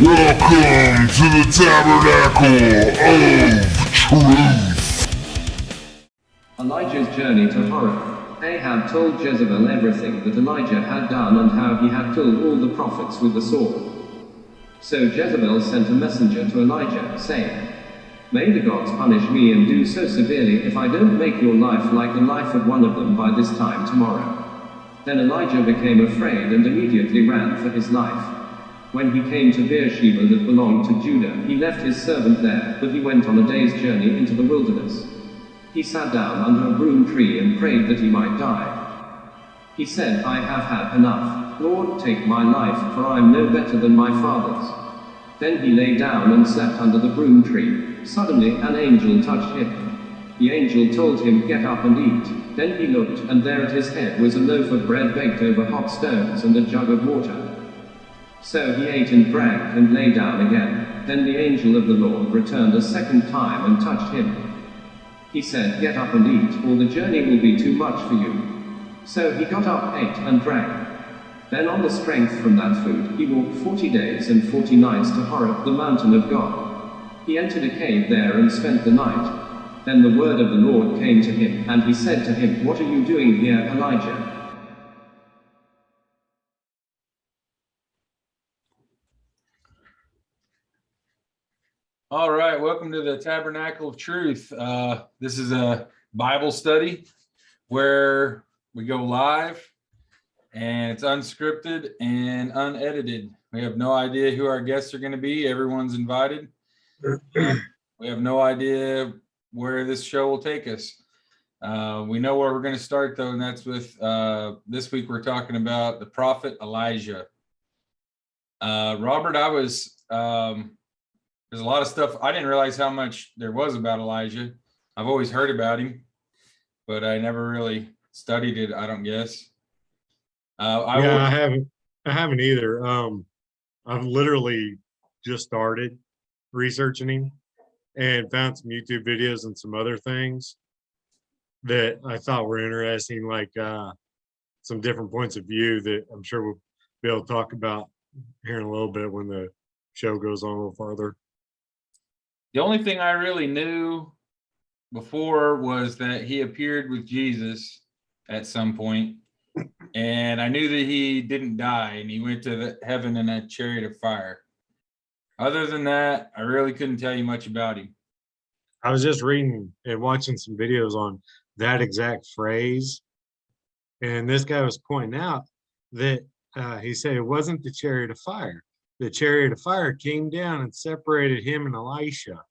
Welcome to the Tabernacle of Truth. Elijah's journey to Horeb. Ahab told Jezebel everything that Elijah had done and how he had killed all the prophets with the sword. So Jezebel sent a messenger to Elijah, saying, "May the gods punish me and do so severely if I don't make your life like the life of one of them by this time tomorrow." Then Elijah became afraid and immediately ran for his life. When he came to Beersheba that belonged to Judah, he left his servant there, but he went on a day's journey into the wilderness. He sat down under a broom tree and prayed that he might die. He said, "I have had enough. Lord, take my life, for I am no better than my fathers." Then he lay down and slept under the broom tree. Suddenly an angel touched him. The angel told him, "Get up and eat." Then he looked, and there at his head was a loaf of bread baked over hot stones and a jug of water. So he ate and drank and lay down again. Then the angel of the Lord returned a second time and touched him. He said, "Get up and eat, or the journey will be too much for you." So he got up, ate, and drank. Then on the strength from that food, he walked 40 days and 40 nights to Horeb, the mountain of God. He entered a cave there and spent the night. Then the word of the Lord came to him, and he said to him, "What are you doing here, Elijah?" All right, welcome to the Tabernacle of Truth. This is a Bible study where we go live, and it's unscripted and unedited. We have no idea who our guests are going to be. Everyone's invited. We have no idea where this show will take us. We know where we're going to start, though, and that's with this week we're talking about the prophet Elijah. Robert, there's a lot of stuff. I didn't realize how much there was about Elijah. I've always heard about him, but I never really studied it, I don't guess. I haven't either. I've literally just started researching him and found some YouTube videos and some other things that I thought were interesting, like some different points of view that I'm sure we'll be able to talk about here in a little bit when the show goes on a little farther. The only thing I really knew before was that he appeared with Jesus at some point, and I knew that he didn't die and he went to heaven in a chariot of fire. Other than that, I really couldn't tell you much about him. I was just reading and watching some videos on that exact phrase, and this guy was pointing out that he said it wasn't the chariot of fire. The chariot of fire came down and separated him and Elisha,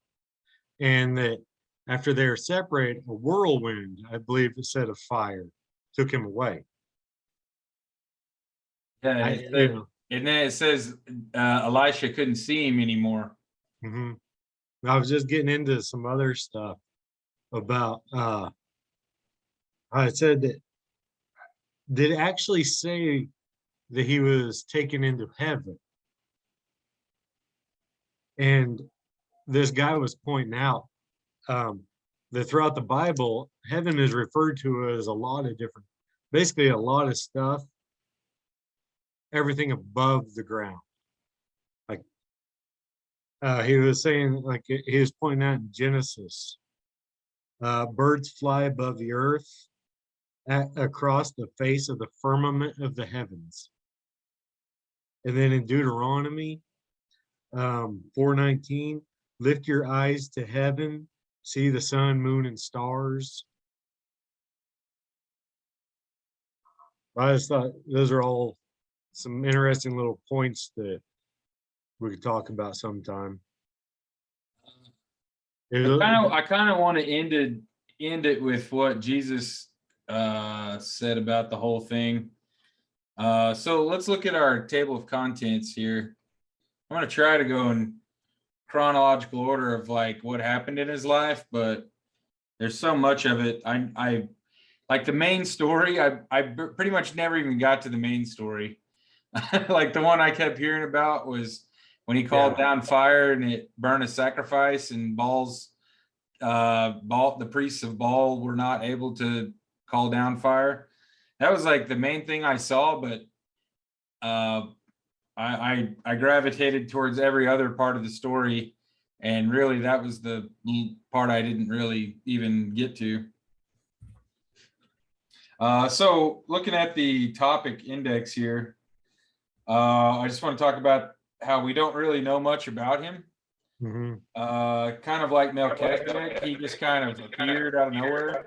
and that after they were separated, a whirlwind, I believe it said, of fire took him away. Yeah, and then it says Elisha couldn't see him anymore. Mm-hmm. I was just getting into some other stuff about I said that did it actually say that he was taken into heaven? And this guy was pointing out that throughout the Bible, heaven is referred to as a lot of different, basically a lot of stuff, everything above the ground. Like he was saying, like he was pointing out in Genesis, birds fly above the earth across the face of the firmament of the heavens. And then in Deuteronomy 4:19, lift your eyes to heaven, see the sun, moon, and stars. I just thought those are all some interesting little points that we could talk about sometime. I kind of want to end it with what Jesus said about the whole thing. So let's look at our table of contents here. I'm going to try to go in chronological order of like what happened in his life, but there's so much of it. I like the main story. I pretty much never even got to the main story. Like the one I kept hearing about was when he called down fire and it burned a sacrifice, and the priests of Baal were not able to call down fire. That was like the main thing I saw, but I gravitated towards every other part of the story, and really that was the part I didn't really even get to. So looking at the topic index here, I just want to talk about how we don't really know much about him. Kind of like Melchizedek, he just kind of appeared out of nowhere.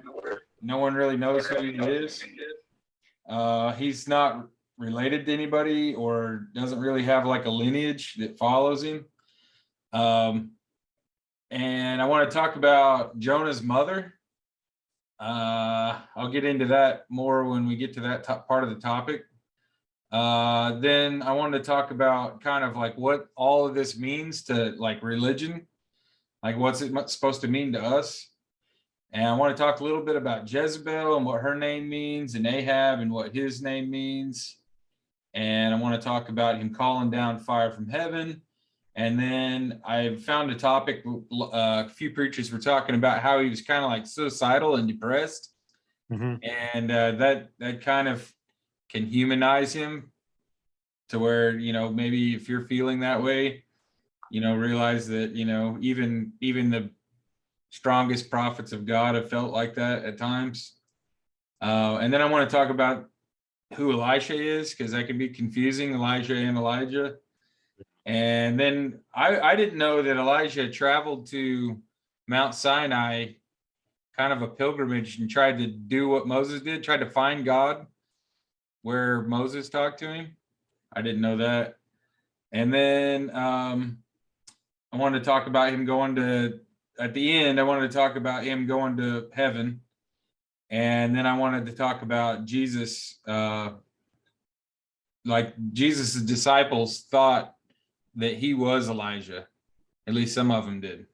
No one really knows who he is. He's not related to anybody or doesn't really have like a lineage that follows him. And I want to talk about Jonah's mother. I'll get into that more when we get to that part of the topic. Then I wanted to talk about kind of like what all of this means to like religion, like what's it supposed to mean to us. And I want to talk a little bit about Jezebel and what her name means, and Ahab and what his name means. And I want to talk about him calling down fire from heaven. And then I found a topic, a few preachers were talking about how he was kind of like suicidal and depressed. And that kind of can humanize him to where, maybe if you're feeling that way, realize that, even the strongest prophets of God have felt like that at times. And then I want to talk about who Elisha is, because that can be confusing, Elijah and Elijah. And then I didn't know that Elijah traveled to Mount Sinai, kind of a pilgrimage, and tried to do what Moses did, tried to find God where Moses talked to him. I didn't know that. And then I wanted to talk about him going to, at the end, I wanted to talk about him going to heaven. And then I wanted to talk about Jesus, like Jesus' disciples thought that he was Elijah. At least some of them did.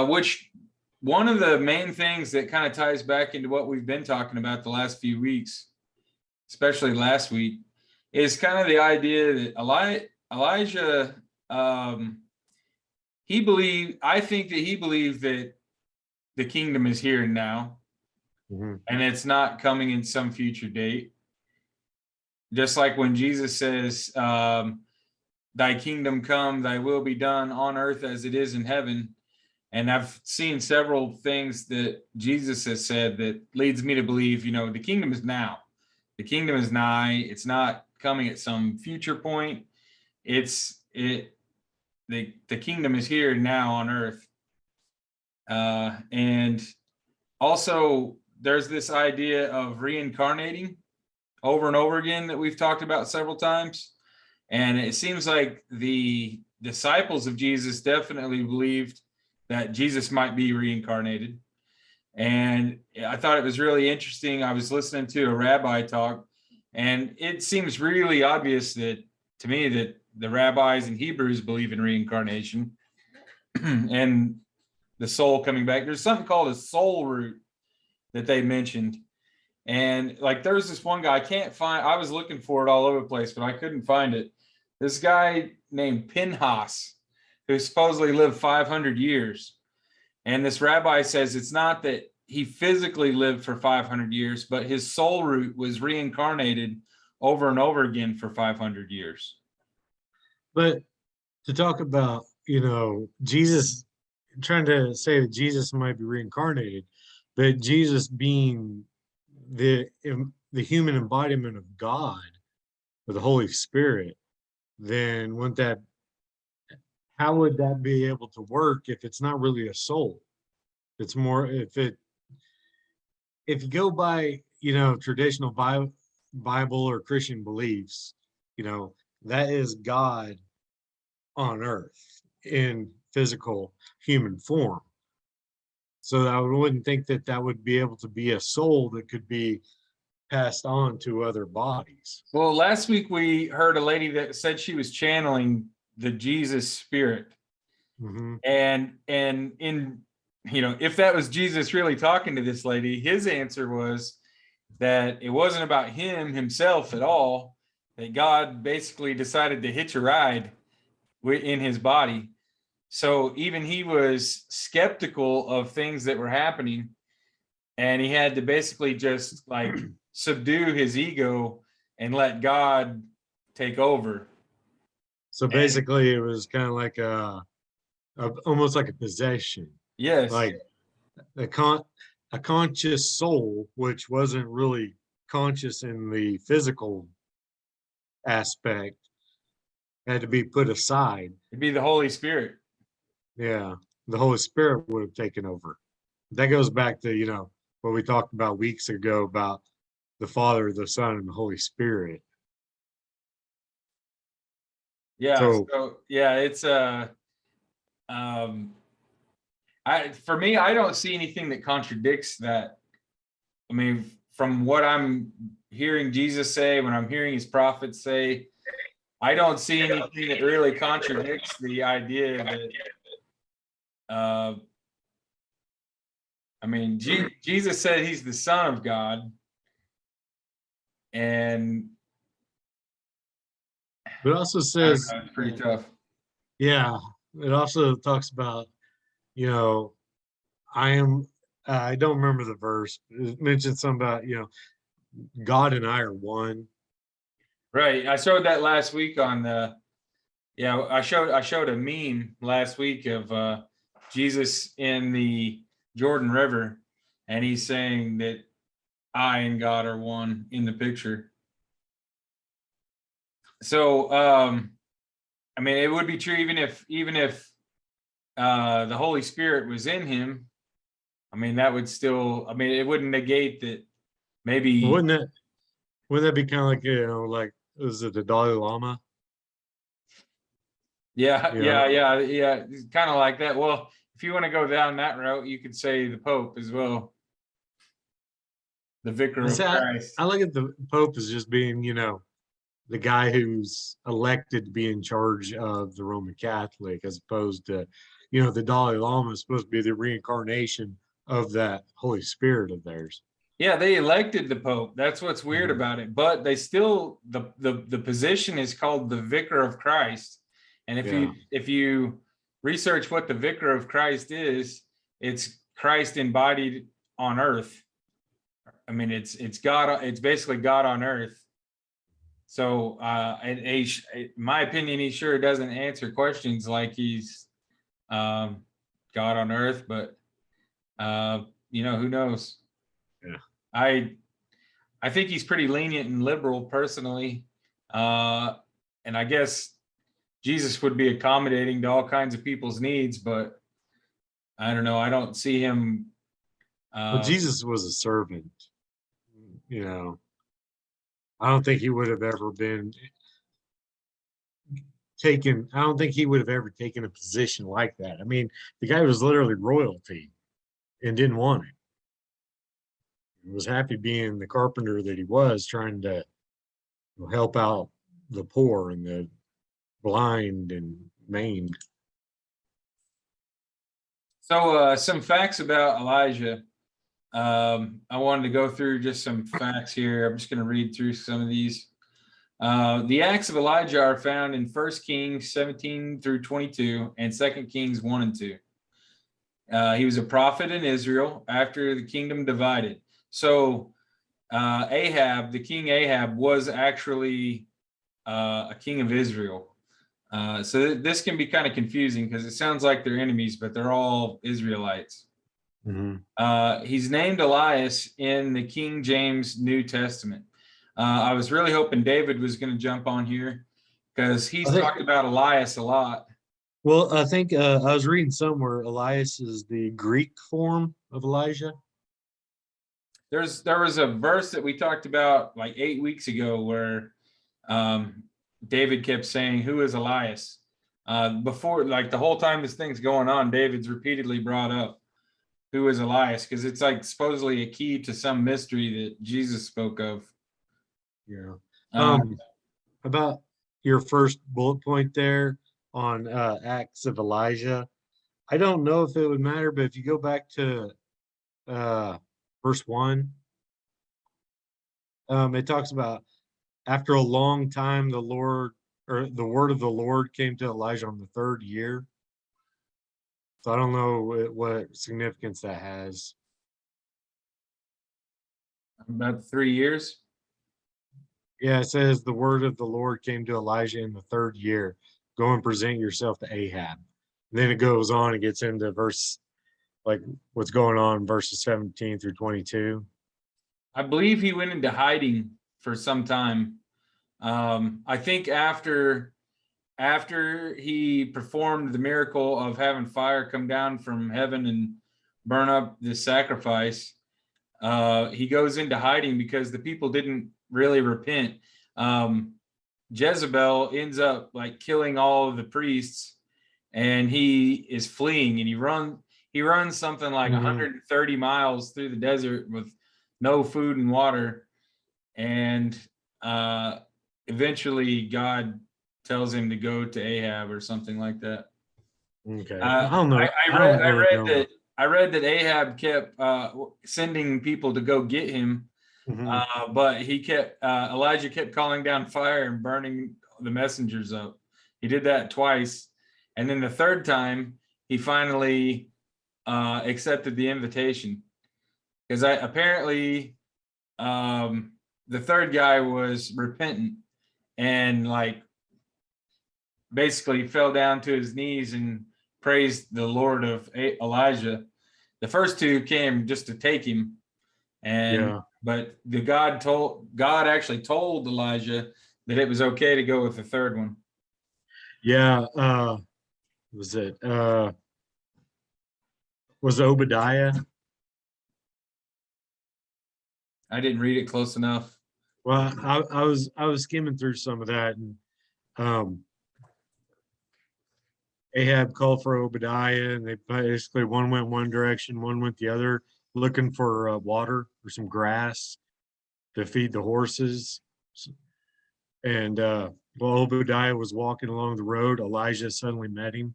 Which one of the main things that kind of ties back into what we've been talking about the last few weeks, especially last week, is kind of the idea that Elijah, I think that he believed that the kingdom is here and now, and it's not coming in some future date. Just like when Jesus says, thy kingdom come, thy will be done on earth as it is in heaven. And I've seen several things that Jesus has said that leads me to believe, the kingdom is now. The kingdom is nigh. It's not coming at some future point. The kingdom is here now on earth. And also there's this idea of reincarnating over and over again that we've talked about several times. And it seems like the disciples of Jesus definitely believed that Jesus might be reincarnated. And I thought it was really interesting. I was listening to a rabbi talk, and it seems really obvious to me that the rabbis and Hebrews believe in reincarnation and the soul coming back. There's something called a soul root that they mentioned. And like, there's this one guy, I was looking for it all over the place, but I couldn't find it. This guy named Pinhas, who supposedly lived 500 years. And this rabbi says it's not that he physically lived for 500 years, but his soul root was reincarnated over and over again for 500 years. But to talk about, Jesus, trying to say that Jesus might be reincarnated, but Jesus being the human embodiment of God, or the Holy Spirit, then how would that be able to work if it's not really a soul? It's more, if you go by, traditional Bible or Christian beliefs, that is God on earth in physical human form. So I wouldn't think that would be able to be a soul that could be passed on to other bodies. Well, last week we heard a lady that said she was channeling the Jesus spirit. And in, if that was Jesus really talking to this lady, his answer was that it wasn't about himself at all, that God basically decided to hitch a ride in his body. So even he was skeptical of things that were happening, and he had to basically just like subdue his ego and let God take over. So basically, it was kind of like almost like a possession. Yes. Like a conscious soul, which wasn't really conscious in the physical aspect, had to be put aside. It'd be the Holy Spirit. Yeah, the Holy Spirit would have taken over. That goes back to, what we talked about weeks ago about the Father, the Son, and the Holy Spirit. Yeah. So yeah, it's for me, I don't see anything that contradicts that. I mean, from what I'm hearing Jesus say, when I'm hearing his prophets say, I don't see anything that really contradicts the idea that I mean, Jesus said he's the Son of God, and but it also says it's pretty tough. Yeah, it also talks about, I don't remember the verse. It mentioned something about, God and I are one. Right. I showed that last week on the. Yeah, I showed a meme last week of Jesus in the Jordan River, and he's saying that I and God are one in the picture. So, I mean, it would be true even if the Holy Spirit was in him. I mean, that would still. I mean, it wouldn't negate that. Maybe Wouldn't that be kind of like, like, is it the Dalai Lama? Yeah, Yeah. yeah. It's kind of like that. Well, if you want to go down that route, you could say the Pope as well. The Vicar of Christ. I look at the Pope as just being, the guy who's elected to be in charge of the Roman Catholic, as opposed to, the Dalai Lama is supposed to be the reincarnation of that Holy Spirit of theirs. Yeah, they elected the Pope. That's what's weird about it. But they still the position is called the Vicar of Christ. And if you research what the Vicar of Christ is, it's Christ embodied on earth. I mean, it's God. It's basically God on earth. So, in my opinion, he sure doesn't answer questions like he's God on earth. But who knows? Yeah. I think he's pretty lenient and liberal personally, and I guess Jesus would be accommodating to all kinds of people's needs, but I don't know. I don't see him. Well, Jesus was a servant. I don't think he would have ever been taken. I don't think he would have ever taken a position like that. I mean, the guy was literally royalty and didn't want it. He was happy being the carpenter that he was, trying to help out the poor and the blind and maimed. So, some facts about Elijah. I wanted to go through just some facts here. I'm just going to read through some of these. The Acts of Elijah are found in 1 Kings 17 through 22 and 2 Kings 1 and 2. He was a prophet in Israel after the kingdom divided. So Ahab, the king Ahab, was actually a king of Israel. So this can be kind of confusing because it sounds like they're enemies, but they're all Israelites. Mm-hmm. He's named Elias in the King James New Testament. I was really hoping David was going to jump on here because he's talked about Elias a lot. Well, I think I was reading somewhere Elias is the Greek form of Elijah. There was a verse that we talked about like 8 weeks ago where David kept saying, "Who is Elias?" Before, like the whole time this thing's going on, David's repeatedly brought up, "Who is Elias?" Because it's like supposedly a key to some mystery that Jesus spoke of. Yeah. About your first bullet point there on Acts of Elijah, I don't know if it would matter, but if you go back to verse 1, it talks about after a long time the word of the Lord came to Elijah on the 3rd year. So I don't know what significance that has. About 3 years. Yeah, it says the word of the Lord came to Elijah in the 3rd year. Go and present yourself to Ahab. And then it goes on and gets into verse, like what's going on in verses 17 through 22. I believe he went into hiding for some time. I think after he performed the miracle of having fire come down from heaven and burn up the sacrifice, he goes into hiding because the people didn't really repent. Jezebel ends up like killing all of the priests, and he is fleeing, and he runs something like 130 miles through the desert with no food and water, and eventually God tells him to go to Ahab or something like that. Okay. I don't know. I read that Ahab kept sending people to go get him, but Elijah kept calling down fire and burning the messengers up. He did that twice, and then the 3rd time he finally accepted the invitation, because apparently the 3rd guy was repentant and like basically fell down to his knees and praised the Lord of Elijah. The first 2 came just to take him, but God actually told Elijah that it was okay to go with the 3rd one. Yeah. Was Obadiah? I didn't read it close enough. Well, I was skimming through some of that, and Ahab called for Obadiah, and they basically, one went one direction, one went the other, looking for water or some grass to feed the horses. And while Obadiah was walking along the road, Elijah suddenly met him.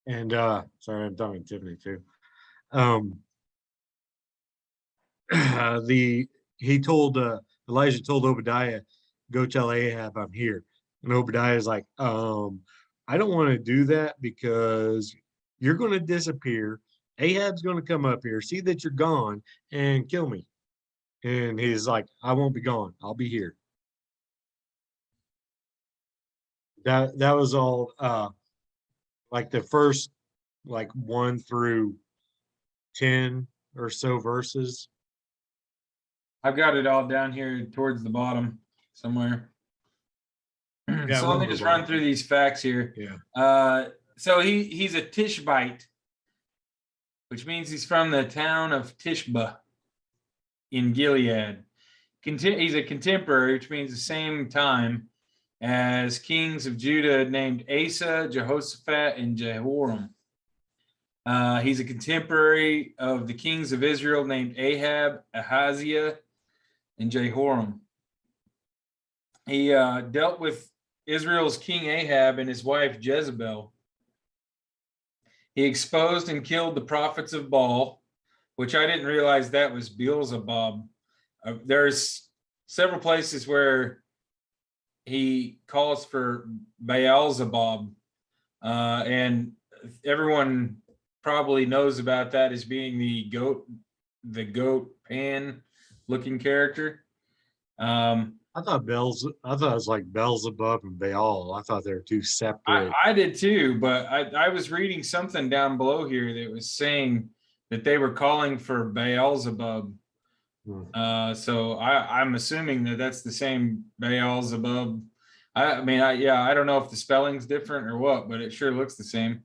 And sorry, I'm talking to Tiffany too. Elijah told Obadiah, "Go tell Ahab I'm here." And Obadiah is like, I don't want to do that because you're going to disappear. Ahab's going to come up here, see that you're gone, and kill me. And he's like, I won't be gone. I'll be here. That was all like the first 1 through 10 or so verses. I've got it all down here towards the bottom somewhere. Yeah, so let me just run through these facts here. Yeah. So he's a Tishbite, which means he's from the town of Tishba in Gilead. He's a contemporary, which means the same time as kings of Judah named Asa, Jehoshaphat, and Jehoram. He's a contemporary of the kings of Israel named Ahab, Ahaziah, and Jehoram. He dealt with Israel's king Ahab and his wife Jezebel. He exposed and killed the prophets of Baal, which I didn't realize that was Beelzebub. There's several places where he calls for Beelzebub, and everyone probably knows about that as being the goat Pan looking character. I thought it was like Beelzebub and Baal. I thought they were 2 separate. I did too, but I was reading something down below here that was saying that they were calling for Beelzebub. So I'm assuming that that's the same Beelzebub. I don't know if the spelling's different or what, but it sure looks the same.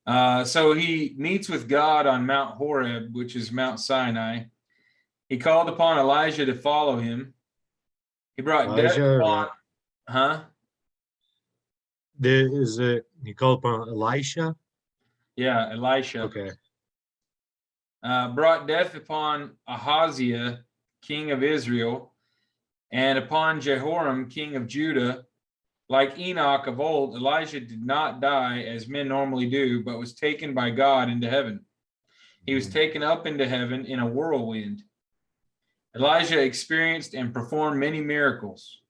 So he meets with God on Mount Horeb, which is Mount Sinai. He called upon Elijah to follow him. He brought death upon, He called upon Elisha? Yeah, Elisha. Okay. Brought death upon Ahaziah, king of Israel, and upon Jehoram, king of Judah. Like Enoch of old, Elijah did not die as men normally do, but was taken by God into heaven. He was taken up into heaven in a whirlwind. Elijah experienced and performed many miracles.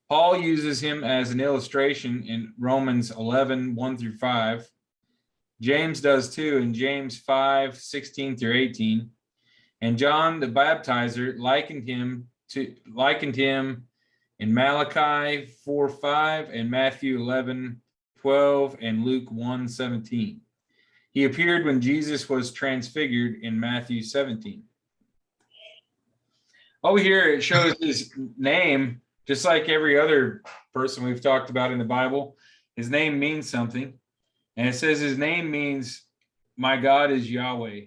Paul uses him as an illustration in Romans 11, 1 through 5. James does too in James 5, 16 through 18. And John the Baptizer likened him in Malachi 4:5 and Matthew 11:12 and Luke 1:17. He appeared when Jesus was transfigured in Matthew 17. Over here, it shows his name, just like every other person we've talked about in the Bible. His name means something. And it says his name means, my God is Yahweh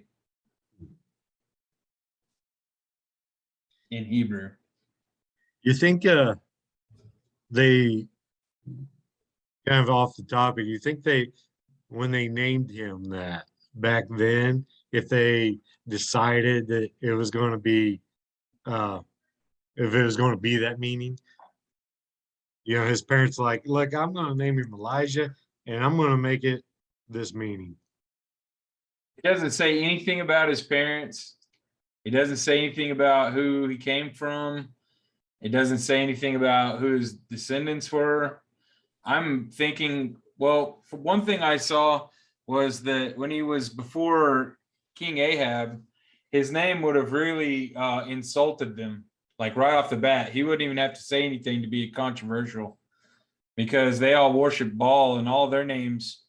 in Hebrew. You think they, kind of off the topic, you think when they named him that back then, if they decided that it was going to be, if it was going to be that meaning, his parents like, look, I'm going to name him Elijah and I'm going to make it this meaning. It doesn't say anything about his parents. It doesn't say anything about who he came from. It doesn't say anything about who his descendants were. I'm thinking, well, for one thing I saw was that when he was before King Ahab, his name would have really insulted them, like right off the bat. He wouldn't even have to say anything to be controversial, because they all worship Baal, and all their names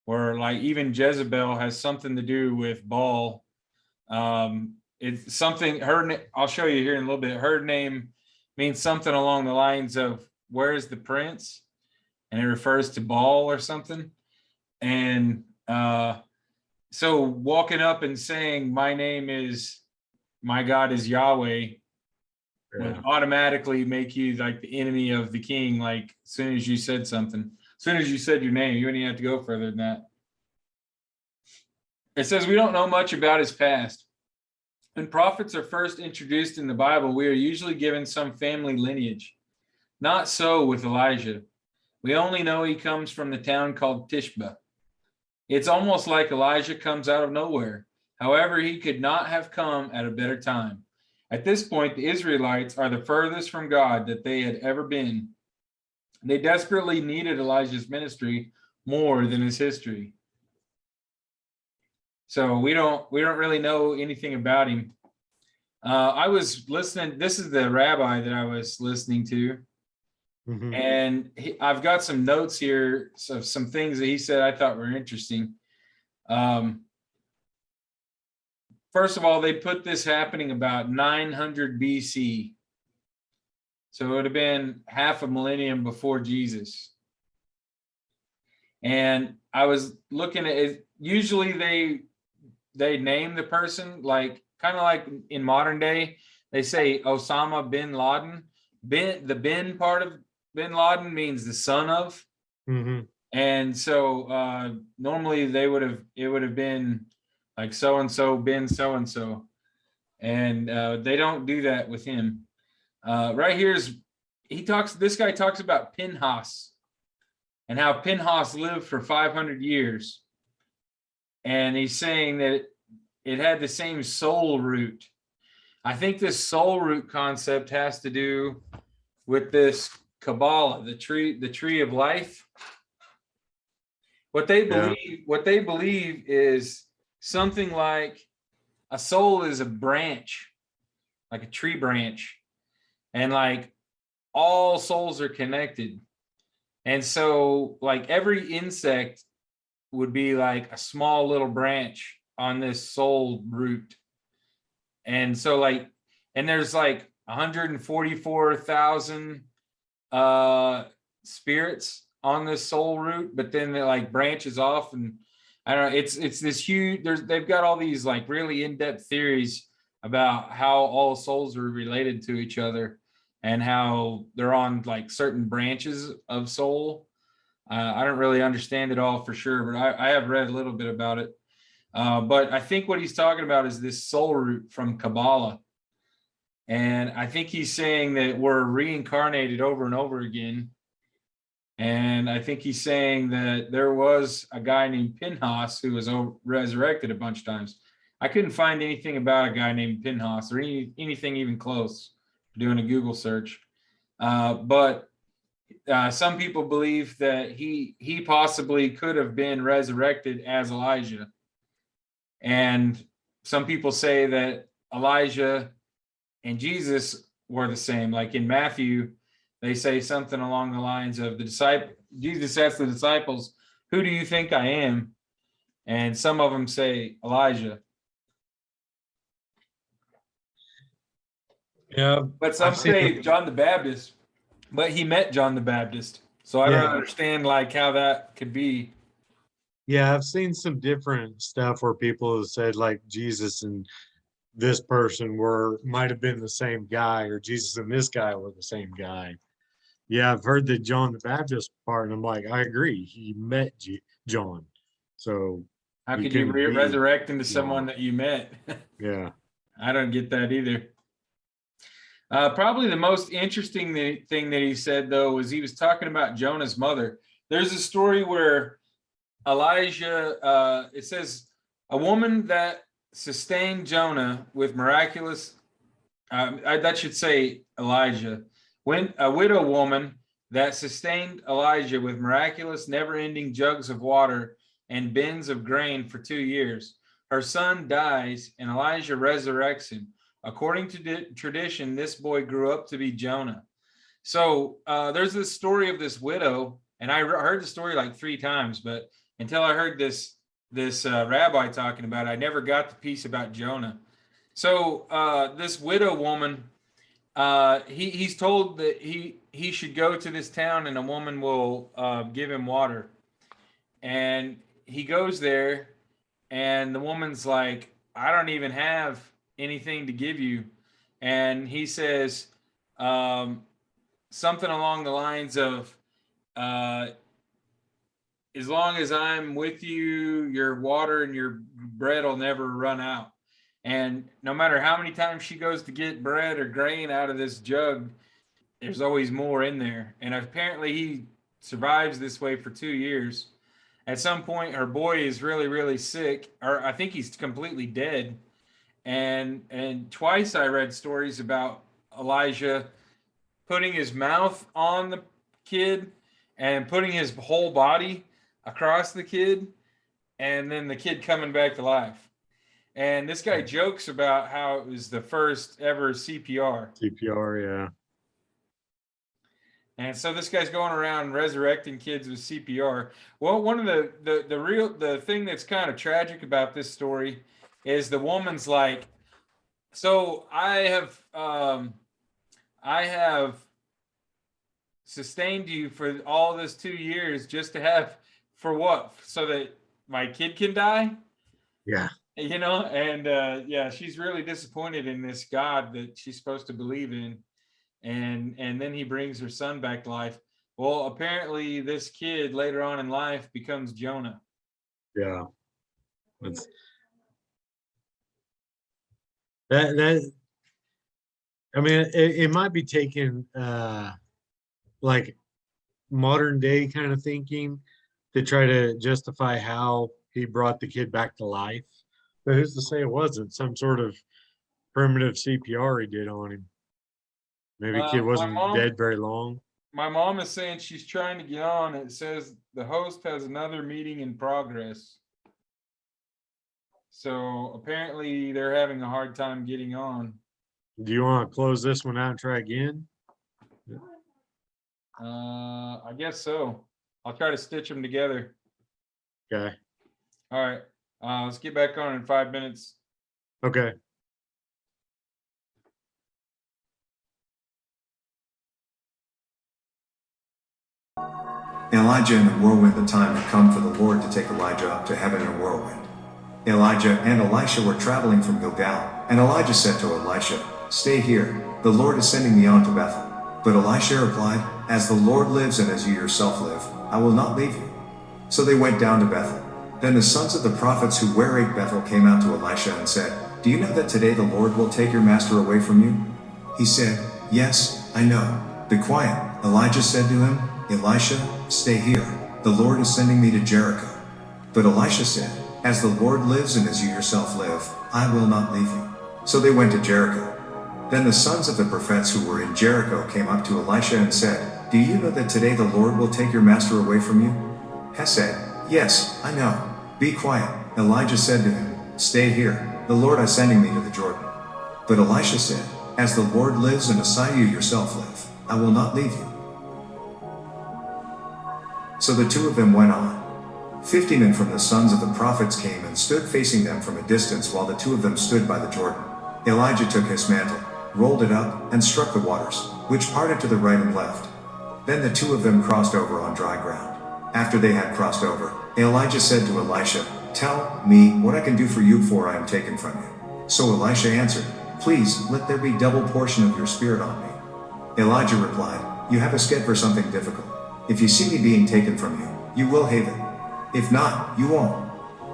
were like, even Jezebel has something to do with Baal. It's something, I'll show you here in a little bit. Her name means something along the lines of, where's the prince? And it refers to Baal or something. And so walking up and saying, my God is Yahweh, would automatically make you like the enemy of the king. Like as soon as you said something, as soon as you said your name, you wouldn't even have to go further than that. It says, we don't know much about his past. When prophets are first introduced in the Bible, we are usually given some family lineage. Not so with Elijah. We only know he comes from the town called Tishba. It's almost like Elijah comes out of nowhere. However, he could not have come at a better time. At this point, the Israelites are the furthest from God that they had ever been. They desperately needed Elijah's ministry more than his history. So we don't really know anything about him. I was listening. This is the rabbi that I was listening to. Mm-hmm. And I've got some notes here of some things that he said I thought were interesting. First of all, they put this happening about 900 BC. So it would have been half a millennium before Jesus. And I was looking at it. Usually they name the person, like kind of like in modern day, they say Osama bin Laden. The bin part of bin Laden means the son of. Mm-hmm. And so normally it would have been like so-and-so bin so-and-so. And they don't do that with him. Right here this guy talks about Pinhas and how Pinhas lived for 500 years. And he's saying that it had the same soul root. I think this soul root concept has to do with this Kabbalah, the tree of life. What they believe is something like a soul is a branch, like a tree branch, and like all souls are connected. And so like every insect would be like a small little branch on this soul root. And so and there's like 144,000 spirits on this soul root, but then it like branches off, and I don't know, it's this huge, they've got all these like really in-depth theories about how all souls are related to each other and how they're on like certain branches of soul. I don't really understand it all for sure, but I have read a little bit about it. But I think what he's talking about is this soul root from Kabbalah. And I think he's saying that we're reincarnated over and over again. And I think he's saying that there was a guy named Pinhas who was resurrected a bunch of times. I couldn't find anything about a guy named Pinhas or anything even close doing a Google search. But some people believe that he possibly could have been resurrected as Elijah. And some people say that Elijah and Jesus were the same. Like in Matthew, they say something along the lines of Jesus asked the disciples, "Who do you think I am?" And some of them say Elijah. Yeah. But some say John the Baptist, but he met John the Baptist. So I don't understand like how that could be. Yeah, I've seen some different stuff where people have said like Jesus and this person might have been the same guy, or Jesus and this guy were the same guy. Yeah, I've heard the John the Baptist part, and I'm like, I agree. He met John. So how could you resurrect into someone that you met? Yeah. I don't get that either. Probably the most interesting thing that he said, though, was he was talking about Jonah's mother. There's a story where Elijah, it says, a woman that sustained Jonah with miraculous, that should say Elijah, when a widow woman that sustained Elijah with miraculous, never-ending jugs of water and bins of grain for 2 years. Her son dies, and Elijah resurrects him. According to tradition, this boy grew up to be Jonah. So there's this story of this widow, and I heard the story like 3 times, but until I heard this rabbi talking about it, I never got the piece about Jonah. So this widow woman, he's told that he should go to this town and a woman will give him water. And he goes there, and the woman's like, I don't even have anything to give you. And he says something along the lines of, as long as I'm with you, your water and your bread will never run out. And no matter how many times she goes to get bread or grain out of this jug, there's always more in there. And apparently he survives this way for 2 years. At some point, her boy is really, really sick, or I think he's completely dead. And twice I read stories about Elijah putting his mouth on the kid and putting his whole body across the kid, and then the kid coming back to life. And this guy jokes about how it was the first ever CPR. CPR, yeah. And so this guy's going around resurrecting kids with CPR. Well, one of the thing that's kind of tragic about this story is the woman's like, so I have sustained you for all this 2 years just to have, for what? So that my kid can die? Yeah. You know, and yeah, she's really disappointed in this God that she's supposed to believe in. And then he brings her son back to life. Well, apparently this kid later on in life becomes Jonah. Yeah. That I mean, it might be taken like modern day kind of thinking to try to justify how he brought the kid back to life. But who's to say it wasn't some sort of primitive CPR he did on him? Maybe the kid wasn't dead very long. My mom is saying she's trying to get on. It says the host has another meeting in progress. So apparently they're having a hard time getting on. Do you want to close this one out and try again? I guess so. I'll try to stitch them together. Okay. All right. Let's get back on in 5 minutes. Okay. Elijah and the whirlwind, the time had come for the Lord to take Elijah up to heaven in a whirlwind. Elijah and Elisha were traveling from Gilgal, and Elijah said to Elisha, "Stay here, the Lord is sending me on to Bethel." But Elisha replied, "As the Lord lives and as you yourself live, I will not leave you." So they went down to Bethel. Then the sons of the prophets who were at Bethel came out to Elisha and said, "Do you know that today the Lord will take your master away from you?" He said, "Yes, I know. Be quiet." Elijah said to him, "Elisha, stay here. The Lord is sending me to Jericho." But Elisha said, "As the Lord lives and as you yourself live, I will not leave you." So they went to Jericho. Then the sons of the prophets who were in Jericho came up to Elisha and said, "Do you know that today the Lord will take your master away from you?" He said, "Yes, I know. Be quiet." Elijah said to him, "Stay here. The Lord is sending me to the Jordan." But Elisha said, "As the Lord lives and as you yourself live, I will not leave you." So the two of them went on. 50 men from the sons of the prophets came and stood facing them from a distance while the two of them stood by the Jordan. Elijah took his mantle, rolled it up, and struck the waters, which parted to the right and left. Then the two of them crossed over on dry ground. After they had crossed over, Elijah said to Elisha, "Tell me what I can do for you before I am taken from you." So Elisha answered, "Please, let there be double portion of your spirit on me." Elijah replied, "You have a sked for something difficult. If you see me being taken from you, you will have it. If not, you won't."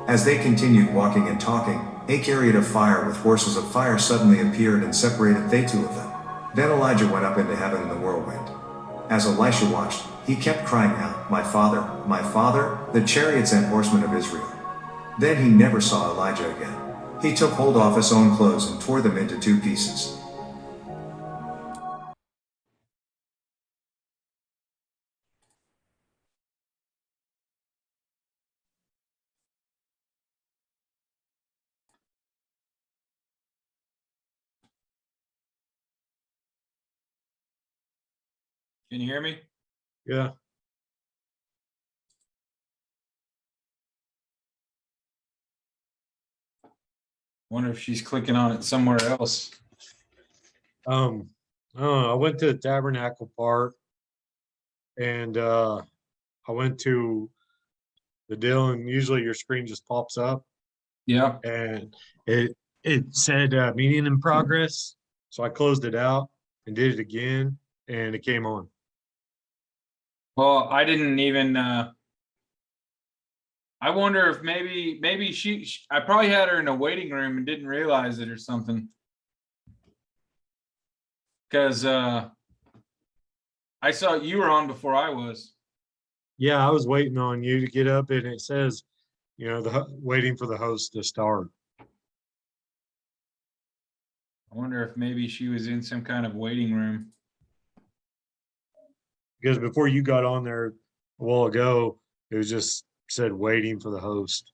As they continued walking and talking, a chariot of fire with horses of fire suddenly appeared and separated the two of them. Then Elijah went up into heaven in the whirlwind. As Elisha watched, he kept crying out, my father, the chariots and horsemen of Israel." Then he never saw Elijah again. He took hold of his own clothes and tore them into 2 pieces. Can you hear me? Yeah. Wonder if she's clicking on it somewhere else. I went to the Tabernacle part, and I went to the deal, and usually your screen just pops up, Yeah. and it said meeting in progress. So I closed it out and did it again, and it came on. Well, I didn't even. I wonder if maybe she. I probably had her in a waiting room and didn't realize it or something. Because I saw you were on before I was. Yeah, I was waiting on you to get up, and it says, waiting for the host to start. I wonder if maybe she was in some kind of waiting room. Because before you got on there a while ago, it was just said waiting for the host.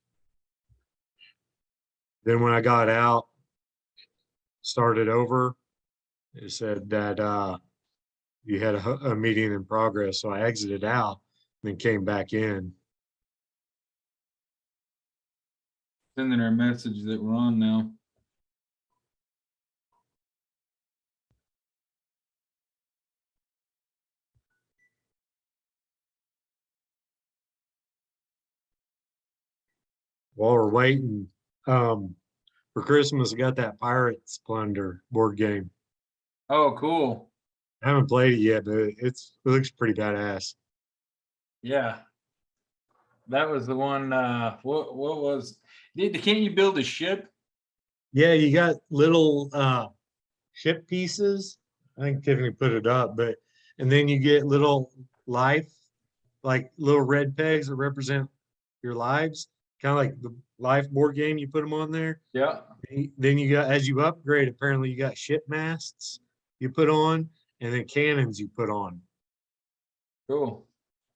Then when I got out, started over, it said that you had a meeting in progress. So I exited out and then came back in. Sending her a message that we're on now. While we're waiting, for Christmas, I got that Pirate Splendor board game. Oh, cool. I haven't played it yet, but it looks pretty badass. Yeah. That was the one. What was? Can't you build a ship? Yeah, you got little ship pieces. I think Tiffany put it up, and then you get little life, like little red pegs that represent your lives, kind of like the life board game. You put them on there. Yeah. Then you got, as you upgrade, apparently you got ship masts you put on, and then cannons you put on. Cool.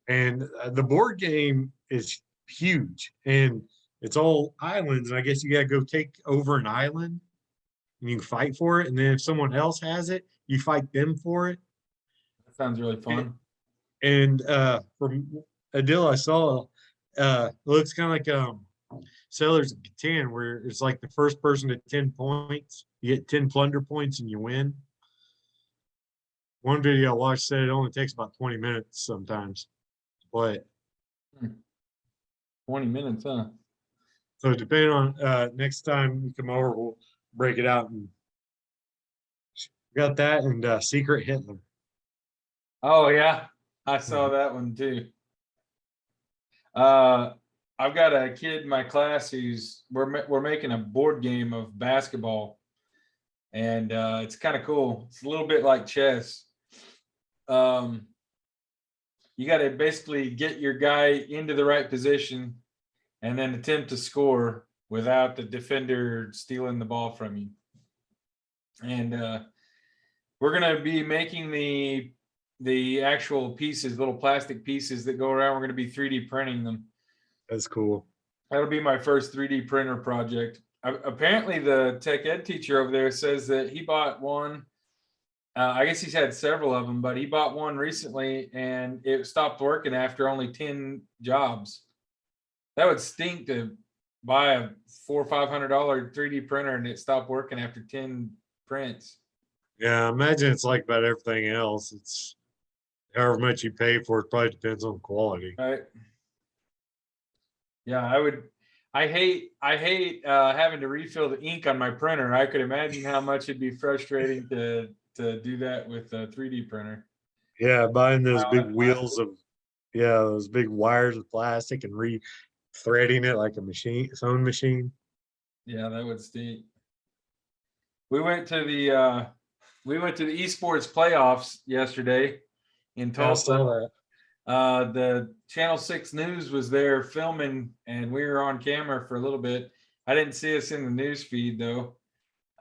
And the board game is huge, and it's all islands. And I guess you got to go take over an island, and you can fight for it. And then if someone else has it, you fight them for it. That sounds really fun. And from a deal I saw, it looks kind of like Settlers of Catan, where it's like the first person to 10 points, you get 10 plunder points and you win. One video I watched said it only takes about 20 minutes sometimes to play it. 20 minutes, huh? So depending on next time you come over, we'll break it out. And got that and Secret Hitler. Oh yeah, I saw that one too. I've got a kid in my class who's we're making a board game of basketball, and it's kind of cool. It's a little bit like chess. You got to basically get your guy into the right position and then attempt to score without the defender stealing the ball from you. And we're going to be making the actual pieces, little plastic pieces that go around. We're going to be 3D printing them. That's cool. That'll be my first 3D printer project. apparently the tech ed teacher over there says that he bought one. I guess he's had several of them, but he bought one recently and it stopped working after only 10 jobs. That would stink to buy a $400 or $500 3D printer and it stopped working after 10 prints. Yeah, I imagine it's like about everything else. It's however much you pay for it probably depends on quality. Right. Yeah, I hate having to refill the ink on my printer. I could imagine how much it'd be frustrating to do that with a 3D printer. Yeah, buying those big wheels of, those big wires of plastic and re-threading it like a sewing machine. Yeah, that would stink. We went to the esports playoffs yesterday in Tulsa. I saw that. The Channel 6 News was there filming, and we were on camera for a little bit. I didn't see us in the news feed though.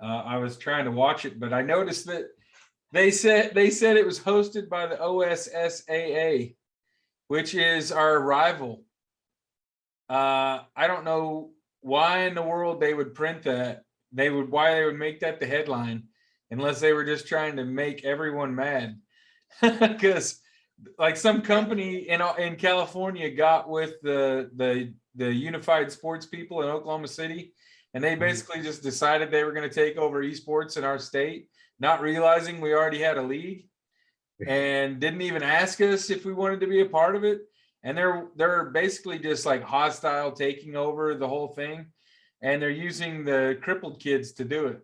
I was trying to watch it, but I noticed that they said it was hosted by the OSSAA, which is our rival. I don't know why in the world they would print that. Why they would make that the headline, unless they were just trying to make everyone mad. Because like some company in California got with the unified sports people in Oklahoma City, and they basically just decided they were going to take over esports in our state, not realizing we already had a league, and didn't even ask us if we wanted to be a part of it. And they're basically just like hostile, taking over the whole thing, and they're using the crippled kids to do it.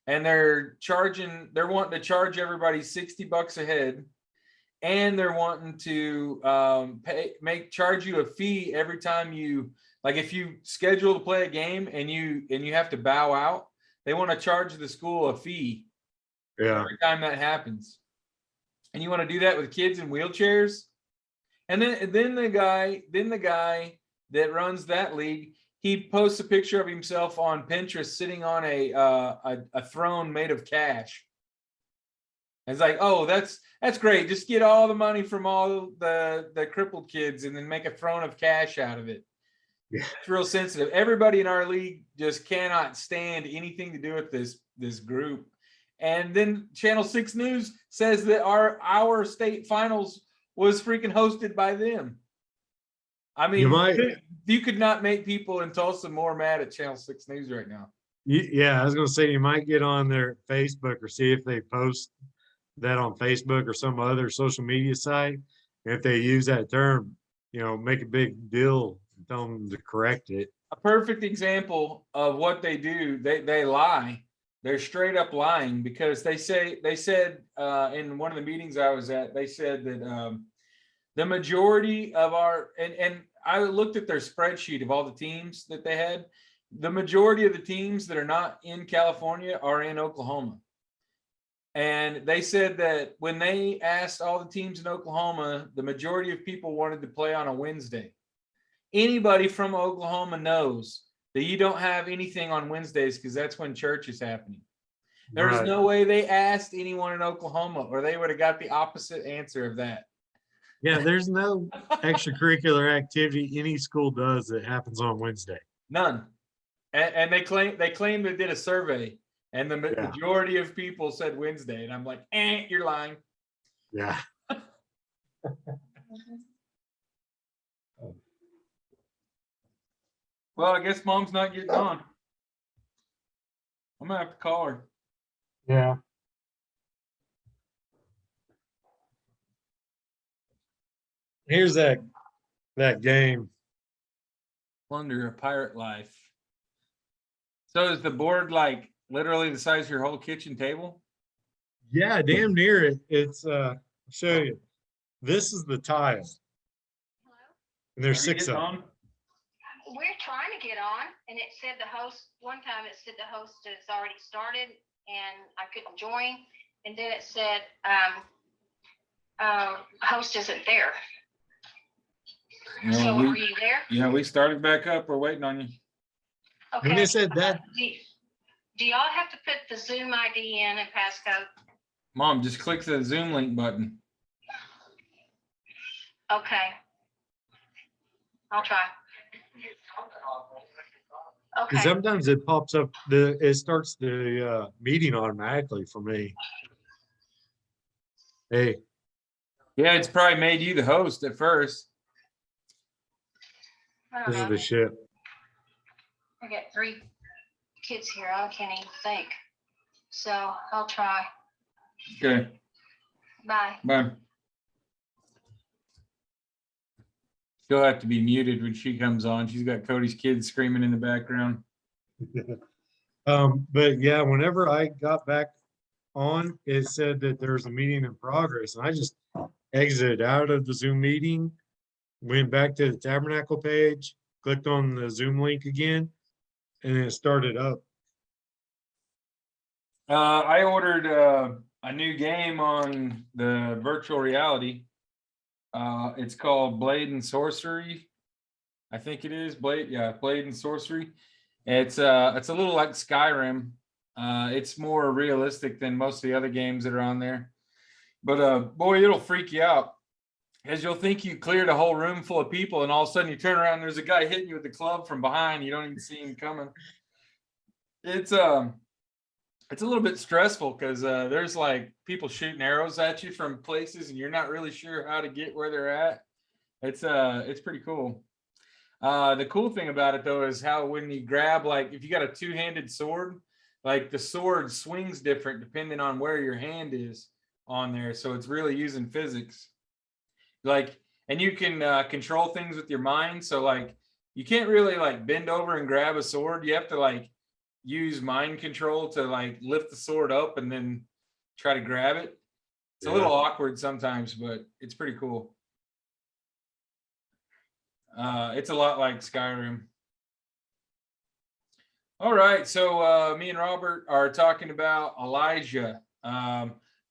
And they're wanting to charge everybody $60 a head. And they're wanting to charge you a fee every time you, like if you schedule to play a game and you have to bow out, they want to charge the school a fee every time that happens. And you want to do that with kids in wheelchairs? And then the guy that runs that league, he posts a picture of himself on Pinterest sitting on a throne made of cash. And it's like, oh, that's great. Just get all the money from all the crippled kids and then make a throne of cash out of it. Yeah. It's real sensitive. Everybody in our league just cannot stand anything to do with this group. And then Channel 6 News says that our state finals was freaking hosted by them. I mean, you could not make people in Tulsa more mad at Channel 6 News right now. Yeah, I was going to say, you might get on their Facebook or see if they post that on Facebook or some other social media site. And if they use that term, make a big deal and tell them to correct it. A perfect example of what they do, they lie. They're straight up lying, because they said in one of the meetings I was at, they said that the majority of and I looked at their spreadsheet of all the teams that they had. The majority of the teams that are not in California are in Oklahoma. And they said that when they asked all the teams in Oklahoma, the majority of people wanted to play on a Wednesday. Anybody from Oklahoma knows that you don't have anything on Wednesdays because that's when church is happening. There's no way they asked anyone in Oklahoma, or they would have got the opposite answer of that. Yeah, there's no extracurricular activity any school does that happens on Wednesday. None. And they claim they did a survey, and the majority of people said Wednesday, and I'm like, you're lying. Yeah. Well, I guess Mom's not getting on. I'm gonna have to call her. Yeah. Here's that game. Splendor, a pirate life. So is the board like literally the size of your whole kitchen table? Yeah, damn near it. It's I'll show you. This is the tile. Hello? And there's 6 of them. We're trying to get on, and it said one time it said the host has already started and I couldn't join. And then it said host isn't there. So were you there? Yeah, we started back up. We're waiting on you. Okay. And they said that. Do y'all have to put the Zoom ID in and passcode? Mom, just click the Zoom link button. Okay. I'll try. Okay. sometimes it pops up, it starts the meeting automatically for me. Hey, Yeah, it's probably made you the host at first. I don't this is know. the shit. I got 3 kids here. I can't even think. So I'll try. Okay, Bye. bye. She'll have to be muted when she comes on. She's got Cody's kids screaming in the background. But yeah, whenever I got back on, it said that there's a meeting in progress, and I just exited out of the Zoom meeting, went back to the Tabernacle page, clicked on the Zoom link again, and it started up. I ordered a new game on the virtual reality. It's called Blade and Sorcery. I think it is Blade and Sorcery. It's a little like Skyrim. It's more realistic than most of the other games that are on there. But boy, it'll freak you out. Because you'll think you cleared a whole room full of people, and all of a sudden you turn around and there's a guy hitting you with the club from behind. You don't even see him coming. It's a little bit stressful because there's like people shooting arrows at you from places, and you're not really sure how to get where they're at. It's pretty cool. The cool thing about it though is how when you grab, like if you got a two-handed sword, like the sword swings different depending on where your hand is on there. So it's really using physics. Like, and you can control things with your mind. So like you can't really like bend over and grab a sword. You have to like use mind control to like lift the sword up and then try to grab it. It's a little awkward sometimes, but it's pretty cool. It's a lot like Skyrim. All right, so me and Robert are talking about Elijah.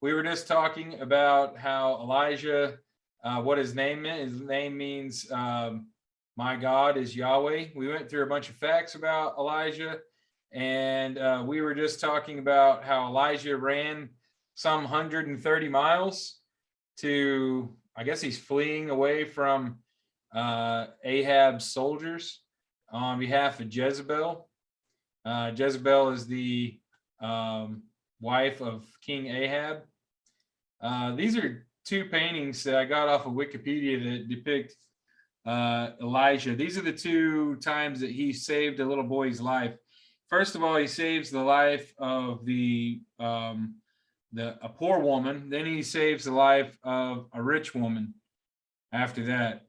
We were just talking about how Elijah, what his name is. His name means my God is Yahweh. We went through a bunch of facts about Elijah, and we were just talking about how Elijah ran some 130 miles to, I guess he's fleeing away from Ahab's soldiers on behalf of Jezebel. Jezebel is the wife of King Ahab. These are 2 paintings that I got off of Wikipedia that depict Elijah. These are the 2 times that he saved a little boy's life. First of all, he saves the life of a poor woman. Then he saves the life of a rich woman after that.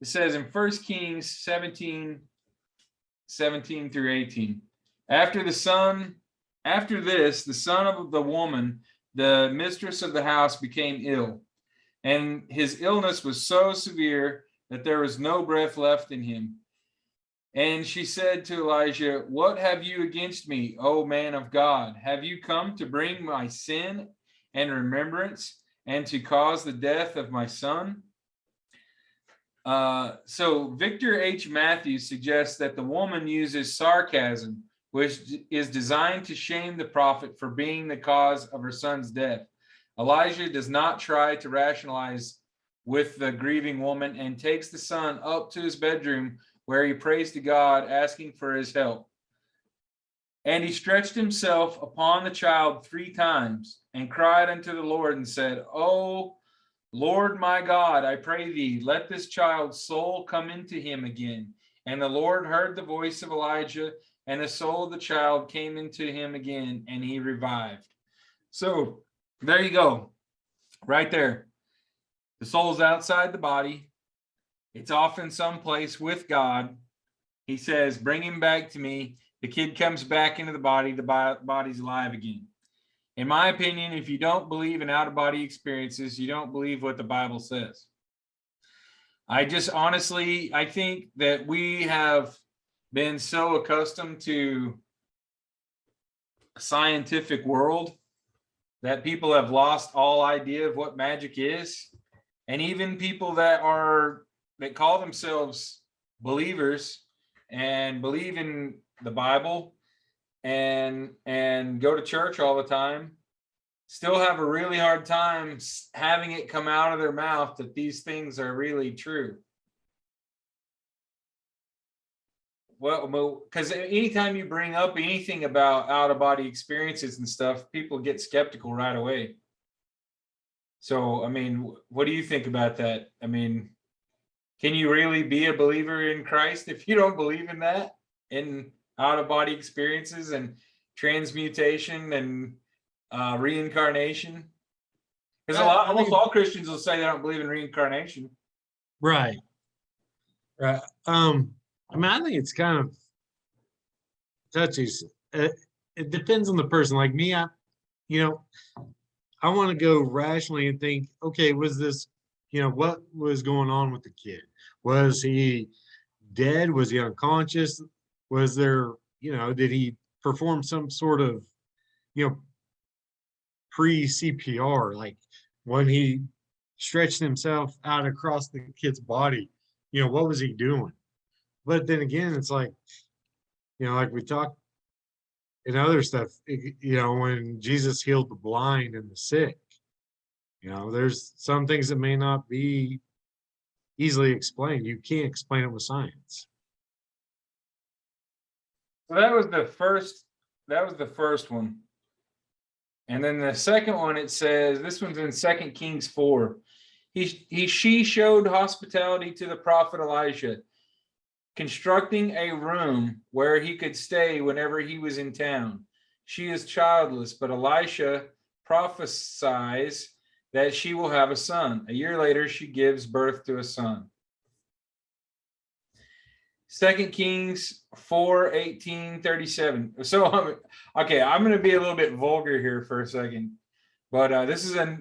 It says in 1 Kings 17 through 18. After this, the son of the woman, the mistress of the house, became ill, and his illness was so severe that there was no breath left in him. And she said to Elijah, "What have you against me, O man of God? Have you come to bring my sin and remembrance and to cause the death of my son?" So Victor H. Matthews suggests that the woman uses sarcasm, which is designed to shame the prophet for being the cause of her son's death. Elijah does not try to rationalize with the grieving woman and takes the son up to his bedroom where he prays to God, asking for his help. And he stretched himself upon the child 3 times and cried unto the Lord and said, "O Lord my God, I pray thee, let this child's soul come into him again." And the Lord heard the voice of Elijah, and the soul of the child came into him again, and he revived. So there you go, right there. The soul's outside the body. It's off in some place with God. He says, "Bring him back to me." The kid comes back into the body. The body's alive again. In my opinion, if you don't believe in out-of-body experiences, you don't believe what the Bible says. I think that we have been so accustomed to a scientific world that people have lost all idea of what magic is. And even people that call themselves believers and believe in the Bible and go to church all the time still have a really hard time having it come out of their mouth that these things are really true. well, because anytime you bring up anything about out-of-body experiences and stuff, people get skeptical right away. So, I mean, what do you think about that? I mean, can you really be a believer in Christ if you don't believe in that, in out-of-body experiences and transmutation and reincarnation? Because almost all Christians will say they don't believe in reincarnation. Right. Right. I mean, I think it's kind of touchy. It depends on the person. Like me, I want to go rationally and think, okay, was this, what was going on with the kid? Was he dead? Was he unconscious? Was there, did he perform some sort of, pre-CPR, like when he stretched himself out across the kid's body, what was he doing? But then again, it's like, like we talked in other stuff, when Jesus healed the blind and the sick, there's some things that may not be easily explained. You can't explain it with science. So that was the first one. And then the second one, it says, this one's in 2 Kings 4. She showed hospitality to the prophet Elisha, constructing a room where he could stay whenever he was in town. She is childless, but Elisha prophesies that she will have a son. A year later, she gives birth to a son. 2 Kings 4:18-37. So, okay, I'm going to be a little bit vulgar here for a second, but this is a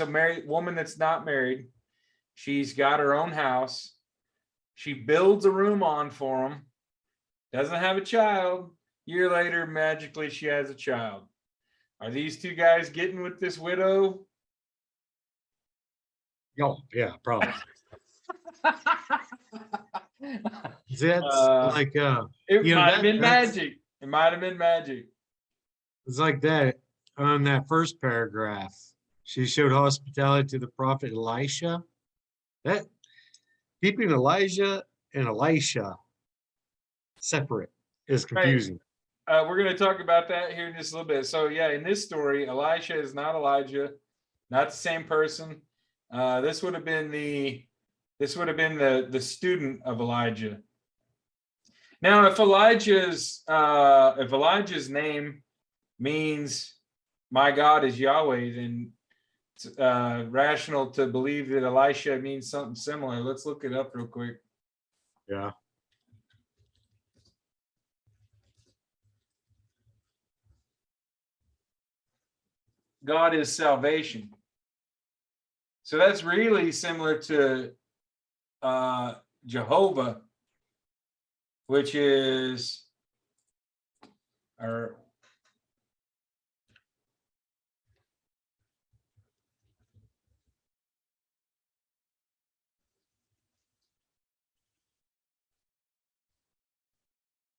married woman that's not married. She's got her own house. She builds a room on for him. Doesn't have a child. Year later, magically, she has a child. Are these two guys getting with this widow? Oh, yeah, probably. That's like it might have been magic. It might have been magic. It's like that on that first paragraph. She showed hospitality to the prophet Elisha. That keeping Elijah and Elisha separate is confusing. Right. We're going to talk about that here in just a little bit. So yeah, in this story, Elisha is not Elijah, not the same person. This would have been the student of Elijah. Now, if Elijah's name means my God is Yahweh, then it's rational to believe that Elisha means something similar. Let's look it up real quick. Yeah. God is salvation. So that's really similar to Jehovah, which is our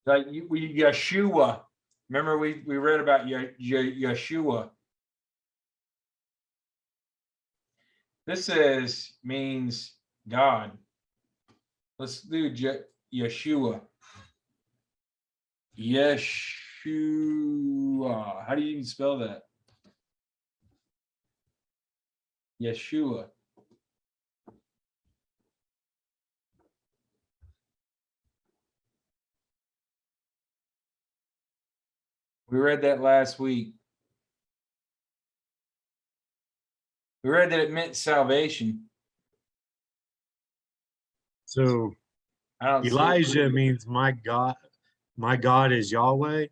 like Yeshua. Remember we read about Yeshua. This means God. Let's do Yeshua. Yeshua. How do you even spell that? Yeshua. We read that last week. We read that it meant salvation. So Elijah means my God is Yahweh,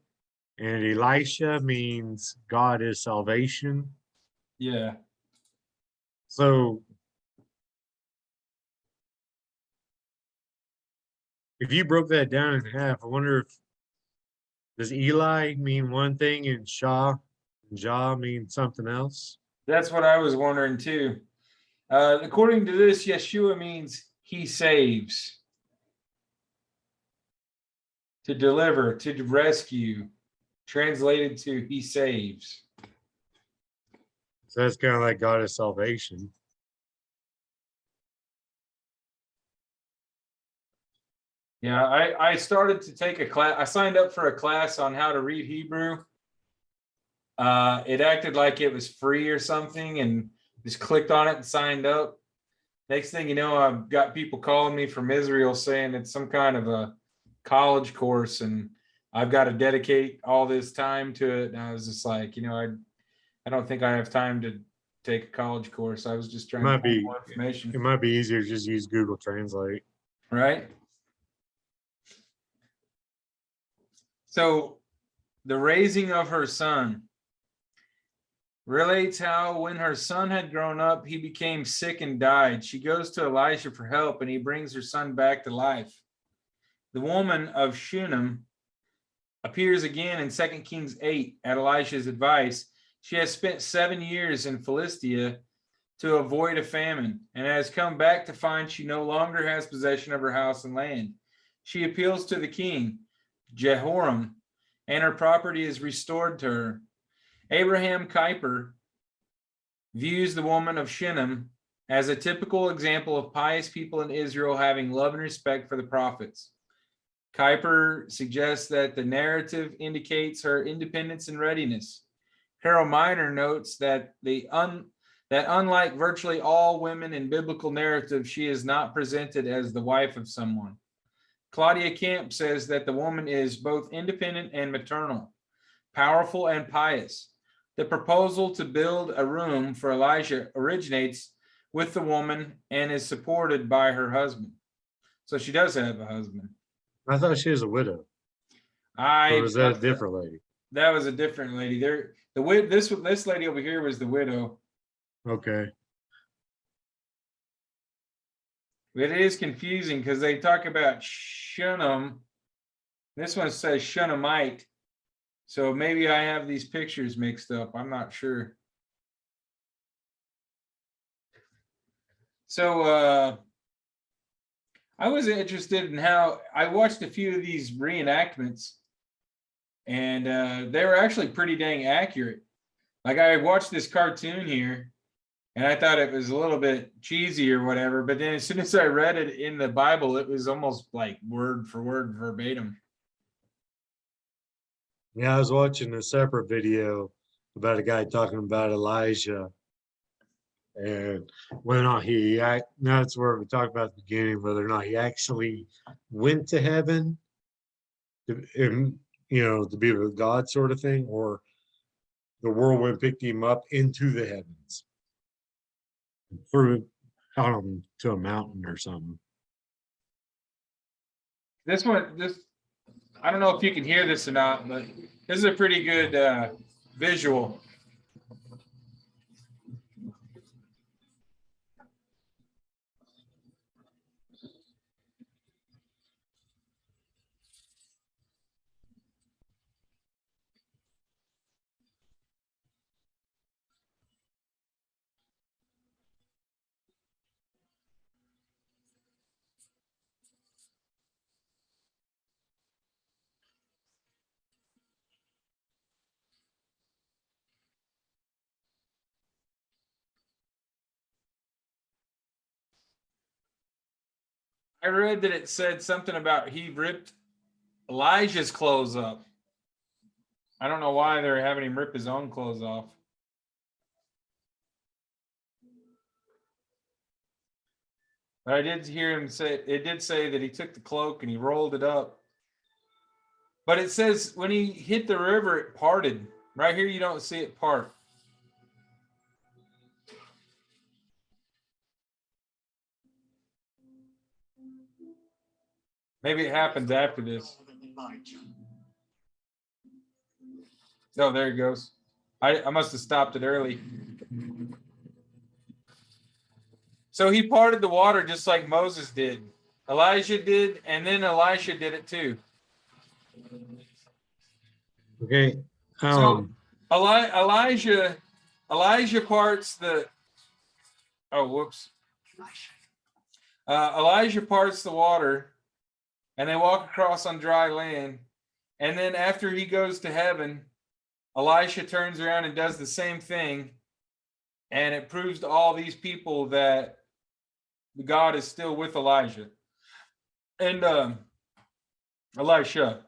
and Elisha means God is salvation. Yeah. So if you broke that down in half, I wonder if does Eli mean one thing and Jah mean something else? That's what I was wondering too. According to this, Yeshua means he saves, to deliver, to rescue. Translated to he saves. So that's kind of like God is salvation. Yeah, I started to take a class. I signed up for a class on how to read Hebrew. It acted like it was free or something, and just clicked on it and signed up. Next thing you know, I've got people calling me from Israel saying it's some kind of a college course, and I've got to dedicate all this time to it. And I was just like, I don't think I have time to take a college course. I was just trying to find more information. It might be easier to just use Google Translate. Right. So the raising of her son relates how when her son had grown up, he became sick and died. She goes to Elisha for help, and he brings her son back to life. The woman of Shunem appears again in 2 Kings 8 at Elisha's advice. She has spent 7 years in Philistia to avoid a famine, and has come back to find she no longer has possession of her house and land. She appeals to the king, Jehoram, and her property is restored to her. Abraham Kuyper views the woman of Shunem as a typical example of pious people in Israel having love and respect for the prophets. Kuyper suggests that the narrative indicates her independence and readiness. Harold Miner notes that unlike virtually all women in biblical narrative, she is not presented as the wife of someone. Claudia Camp says that the woman is both independent and maternal, powerful and pious. The proposal to build a room for Elisha originates with the woman and is supported by her husband. So she does have a husband. I thought she was a widow. Or was that a different lady? That was a different lady. This lady over here was the widow. Okay. It is confusing because they talk about Shunem. This one says Shunammite. So maybe I have these pictures mixed up. I'm not sure. So I was interested in how I watched a few of these reenactments, and they were actually pretty dang accurate. Like I watched this cartoon here, and I thought it was a little bit cheesy or whatever, but then as soon as I read it in the Bible, it was almost like word for word verbatim. Yeah, I was watching a separate video about a guy talking about Elijah and whether or not that's where we talked about at the beginning, whether or not he actually went to heaven to be with God sort of thing, or the whirlwind picked him up into the heavens threw out to a mountain or something. This I don't know if you can hear this or not, but this is a pretty good visual. I read that it said something about he ripped Elijah's clothes up. I don't know why they're having him rip his own clothes off. But I did hear him say, it did say that he took the cloak and he rolled it up. But it says when he hit the river, it parted. Right here, you don't see it part. Maybe it happens after this. Oh, there it goes. I must have stopped it early. So he parted the water just like Moses did. Elijah did, and then Elisha did it too. Okay. So Elijah parts the. Oh, whoops. Elijah parts the water, and they walk across on dry land. And then after he goes to heaven, Elisha turns around and does the same thing. And it proves to all these people that God is still with Elijah. And Elisha.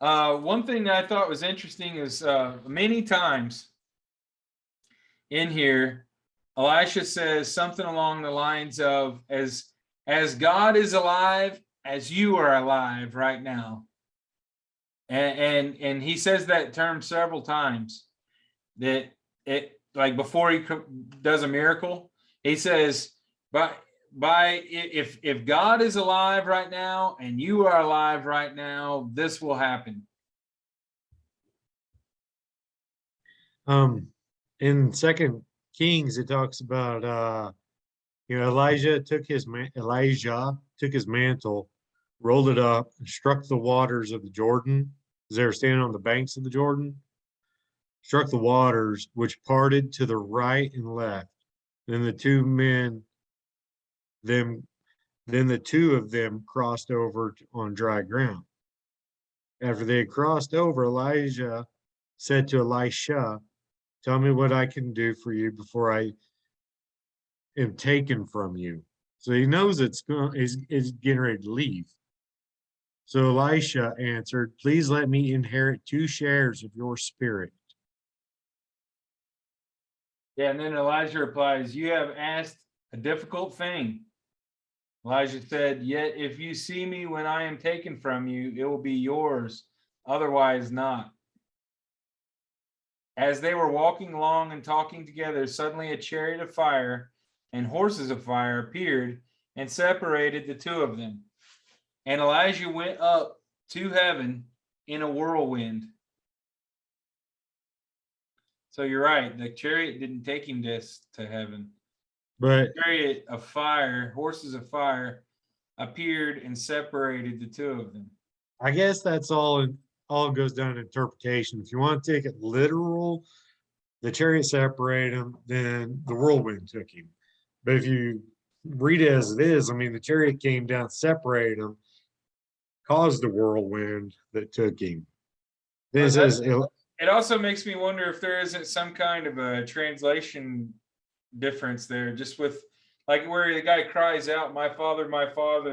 One thing that I thought was interesting is many times in here, Elisha says something along the lines of, as God is alive, as you are alive right now. And he says that term several times, that it, like before he does a miracle, he says, if God is alive right now and you are alive right now, this will happen. In Second Kings, it talks about Elijah took his mantle, rolled it up, and struck the waters of the Jordan, as they were standing on the banks of the Jordan, struck the waters, which parted to the right and left. Then the two of them crossed over on dry ground. After they had crossed over, Elijah said to Elisha, "Tell me what I can do for you before I am taken from you." So he knows it's getting ready to leave. So Elisha answered, "Please let me inherit 2 shares of your spirit." Yeah, and then Elijah replies, "You have asked a difficult thing." Elijah said, "Yet if you see me when I am taken from you, it will be yours, otherwise not." As they were walking along and talking together, suddenly a chariot of fire and horses of fire appeared and separated the two of them. And Elijah went up to heaven in a whirlwind. So you're right, the chariot didn't take him to heaven. But the chariot of fire, horses of fire, appeared and separated the two of them. I guess that's all goes down to interpretation. If you want to take it literal, the chariot separated him, then the whirlwind took him. But if you read it as it is, I mean, the chariot came down, separated him, caused the whirlwind that took him. Then it says, it also makes me wonder if there isn't some kind of a translation difference there, just with like where the guy cries out, my father,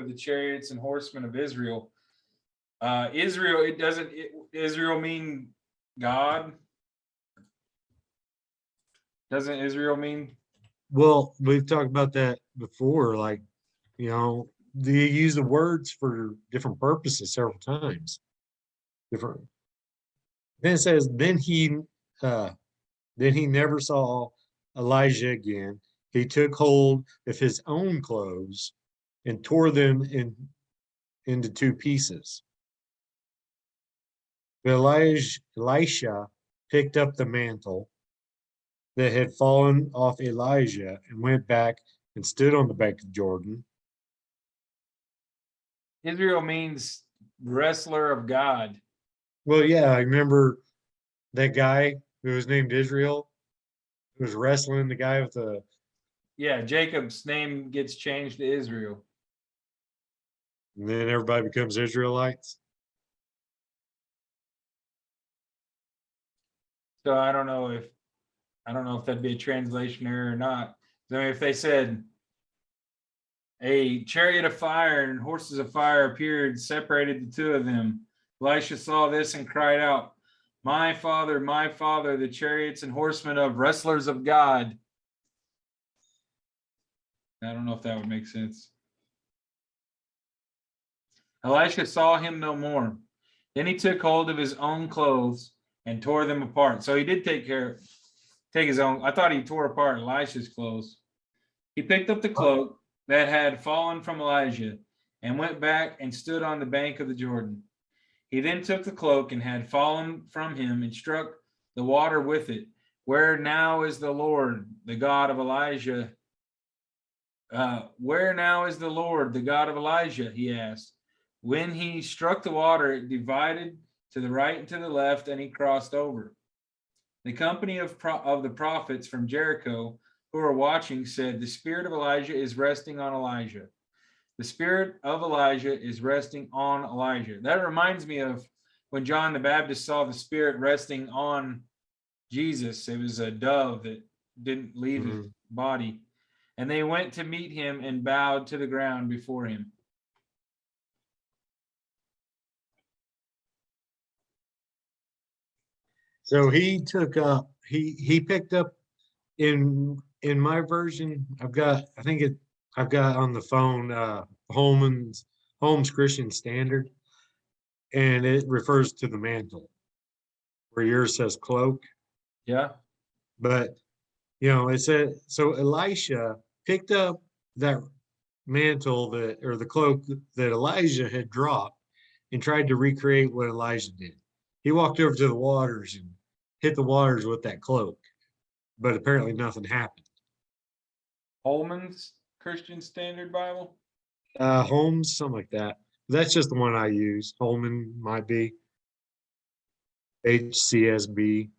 the chariots and horsemen of Israel. Israel, Israel mean God? Doesn't Israel mean? Well, we've talked about that before. Like, they use the words for different purposes several times. Different. Then it says, then he never saw Elijah again. He took hold of his own clothes and tore them into 2 pieces. But Elisha picked up the mantle that had fallen off Elijah and went back and stood on the bank of Jordan. Israel means wrestler of God. Well, yeah, I remember that guy who was named Israel, who was wrestling the guy with the... Yeah, Jacob's name gets changed to Israel. And then everybody becomes Israelites. So I don't know if that'd be a translation error or not. I mean, if they said a chariot of fire and horses of fire appeared, separated the two of them, Elisha saw this and cried out, my father, the chariots and horsemen of wrestlers of God. I don't know if that would make sense. Elisha saw him no more. Then he took hold of his own clothes and tore them apart. So he did take his own. I thought he tore apart Elisha's clothes. He picked up the cloak that had fallen from Elijah and went back and stood on the bank of the Jordan. He then took the cloak and had fallen from him and struck the water with it. Where now is the Lord, the God of Elijah? Where now is the Lord, the God of Elijah? He asked. When he struck the water, it divided to the right and to the left, and he crossed over. The company of the prophets from Jericho who were watching said, the spirit of Elijah is resting on Elijah. The spirit of Elijah is resting on Elijah. That reminds me of when John the Baptist saw the spirit resting on Jesus. It was a dove that didn't leave his body. And they went to meet him and bowed to the ground before him. So he took up, he picked up in my version, I've got on the phone Holmes Christian Standard, and it refers to the mantle, where yours says cloak. Yeah. But it said so Elisha picked up that mantle or the cloak that Elijah had dropped and tried to recreate what Elijah did. He walked over to the waters and hit the waters with that cloak, but apparently nothing happened. Holman's Christian Standard Bible. Holmes, something like that. That's just the one I use. Holman might be HCSB,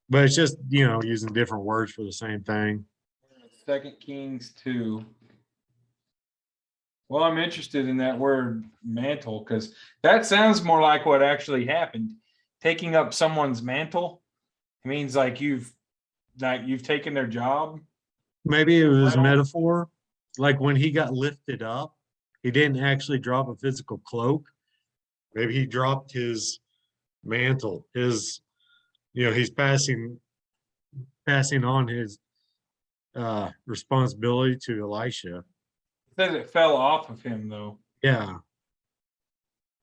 but it's just using different words for the same thing. 2 Kings 2. Well, I'm interested in that word mantle because that sounds more like what actually happened. Taking up someone's mantle. It means like you've taken their job. Maybe it was metaphor. Like when he got lifted up, he didn't actually drop a physical cloak. Maybe he dropped his mantle. He's passing on his responsibility to Elisha. It says it fell off of him though. Yeah.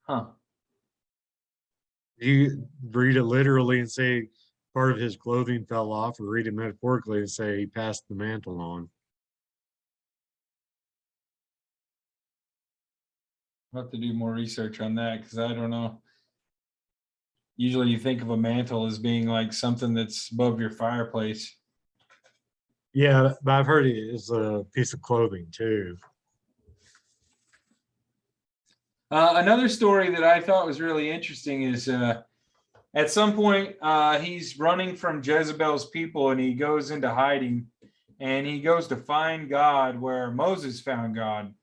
Huh. You read it literally and say part of his clothing fell off, or read it metaphorically and say he passed the mantle on. I'll have to do more research on that because I don't know. Usually you think of a mantle as being like something that's above your fireplace. Yeah, but I've heard it is a piece of clothing too. Another story that I thought was really interesting is at some point he's running from Jezebel's people and he goes into hiding and he goes to find God where Moses found God.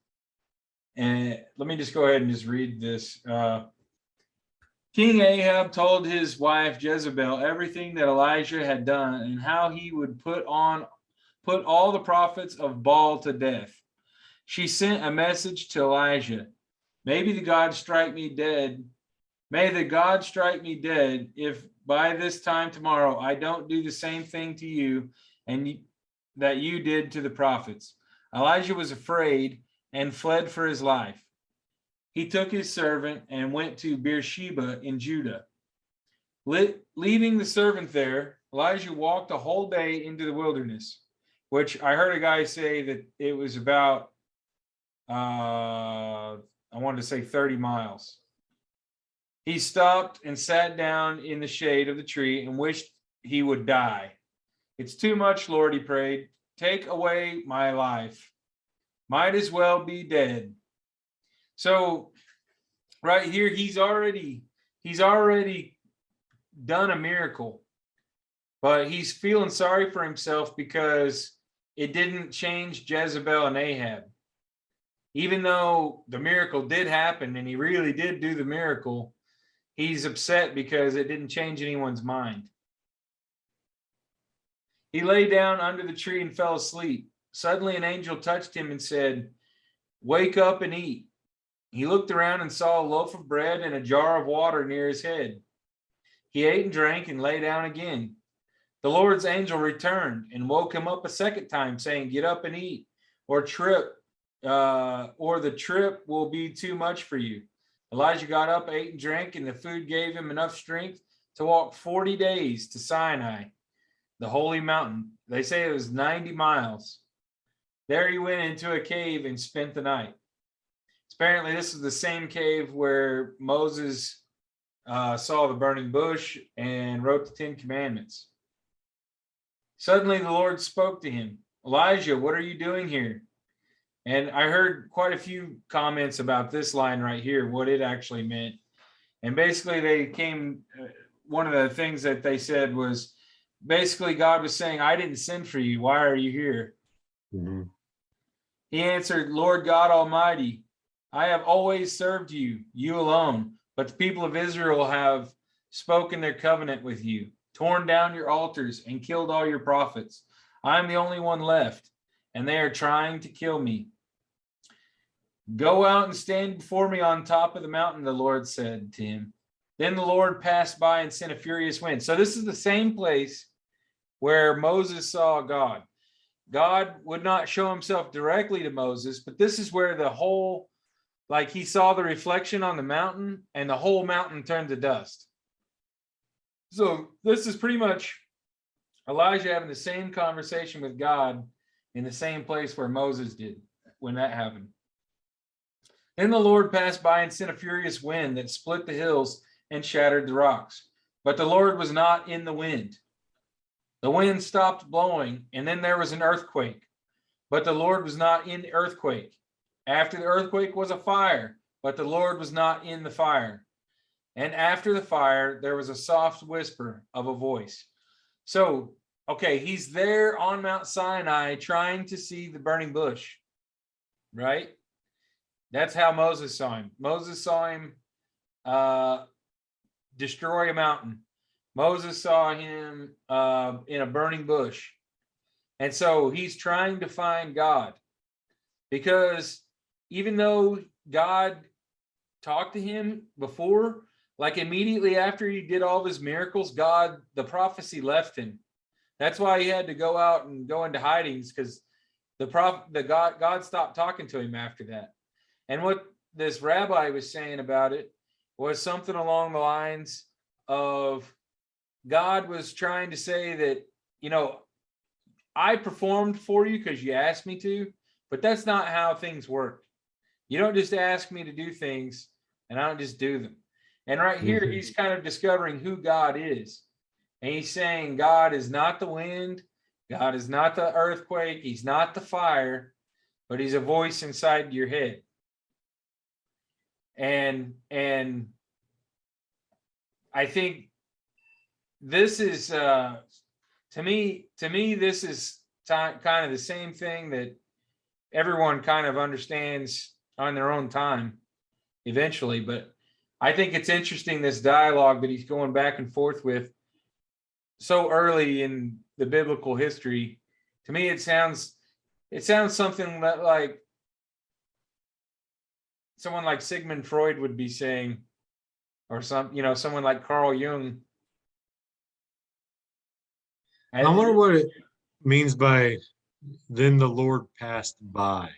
And let me just go ahead and just read this. King Ahab told his wife Jezebel everything that Elijah had done and how he would put all the prophets of Baal to death. She sent a message to Elijah. Maybe the God strike me dead. May the God strike me dead if by this time tomorrow I don't do the same thing to you and that you did to the prophets. Elijah was afraid and fled for his life. He took his servant and went to Beersheba in Judah. Leaving the servant there, Elijah walked a whole day into the wilderness, which I heard a guy say that it was about, I wanted to say 30 miles. He stopped and sat down in the shade of the tree and wished he would die. It's too much, Lord, he prayed. Take away my life. Might as well be dead. So right here, he's already done a miracle, but he's feeling sorry for himself because it didn't change Jezebel and Ahab. Even though the miracle did happen and he really did do the miracle, he's upset because it didn't change anyone's mind. He lay down under the tree and fell asleep. Suddenly an angel touched him and said, "Wake up and eat." He looked around and saw a loaf of bread and a jar of water near his head. He ate and drank and lay down again. The Lord's angel returned and woke him up a second time, saying, "Get up and eat, or the trip will be too much for you." Elijah got up, ate and drank, and the food gave him enough strength to walk 40 days to Sinai, the holy mountain. They say it was 90 miles. There he went into a cave and spent the night. Apparently, this is the same cave where Moses saw the burning bush and wrote the 10 Commandments. Suddenly, the Lord spoke to him. "Elijah, what are you doing here?" And I heard quite a few comments about this line right here, what it actually meant. And basically, one of the things that they said was, basically, God was saying, "I didn't send for you. Why are you here?" Mm-hmm. He answered, "Lord God Almighty, I have always served you, you alone, but the people of Israel have spoken their covenant with you, torn down your altars, and killed all your prophets. I am the only one left, and they are trying to kill me. Go out and stand before me on top of the mountain," the Lord said to him. Then the Lord passed by and sent a furious wind. So this is the same place where Moses saw God. God would not show himself directly to Moses, but this is where the whole, like he saw the reflection on the mountain and the whole mountain turned to dust. So this is pretty much Elijah having the same conversation with God in the same place where Moses did when that happened. Then the Lord passed by and sent a furious wind that split the hills and shattered the rocks. But the Lord was not in the wind. The wind stopped blowing, and then there was an earthquake. But the Lord was not in the earthquake. After the earthquake was a fire, but the Lord was not in the fire. And after the fire, there was a soft whisper of a voice. So, okay, he's there on Mount Sinai trying to see the burning bush, right? That's how Moses saw him. Moses saw him destroy a mountain. Moses saw him in a burning bush. And so he's trying to find God, because even though God talked to him before, like immediately after he did all of his miracles, the prophecy left him. That's why he had to go out and go into hidings, because God stopped talking to him after that. And what this rabbi was saying about it was something along the lines of God was trying to say that, I performed for you because you asked me to, but that's not how things work. You don't just ask me to do things and I don't just do them. And right here, he's kind of discovering who God is. And he's saying God is not the wind, God is not the earthquake, he's not the fire, but he's a voice inside your head. And I think this is to me this is kind of the same thing that everyone kind of understands on their own time eventually. But I think it's interesting, this dialogue that he's going back and forth with so early in the biblical history. To me, it sounds something that like someone like Sigmund Freud would be saying, or someone like Carl Jung. I wonder what it means by "then the Lord passed by."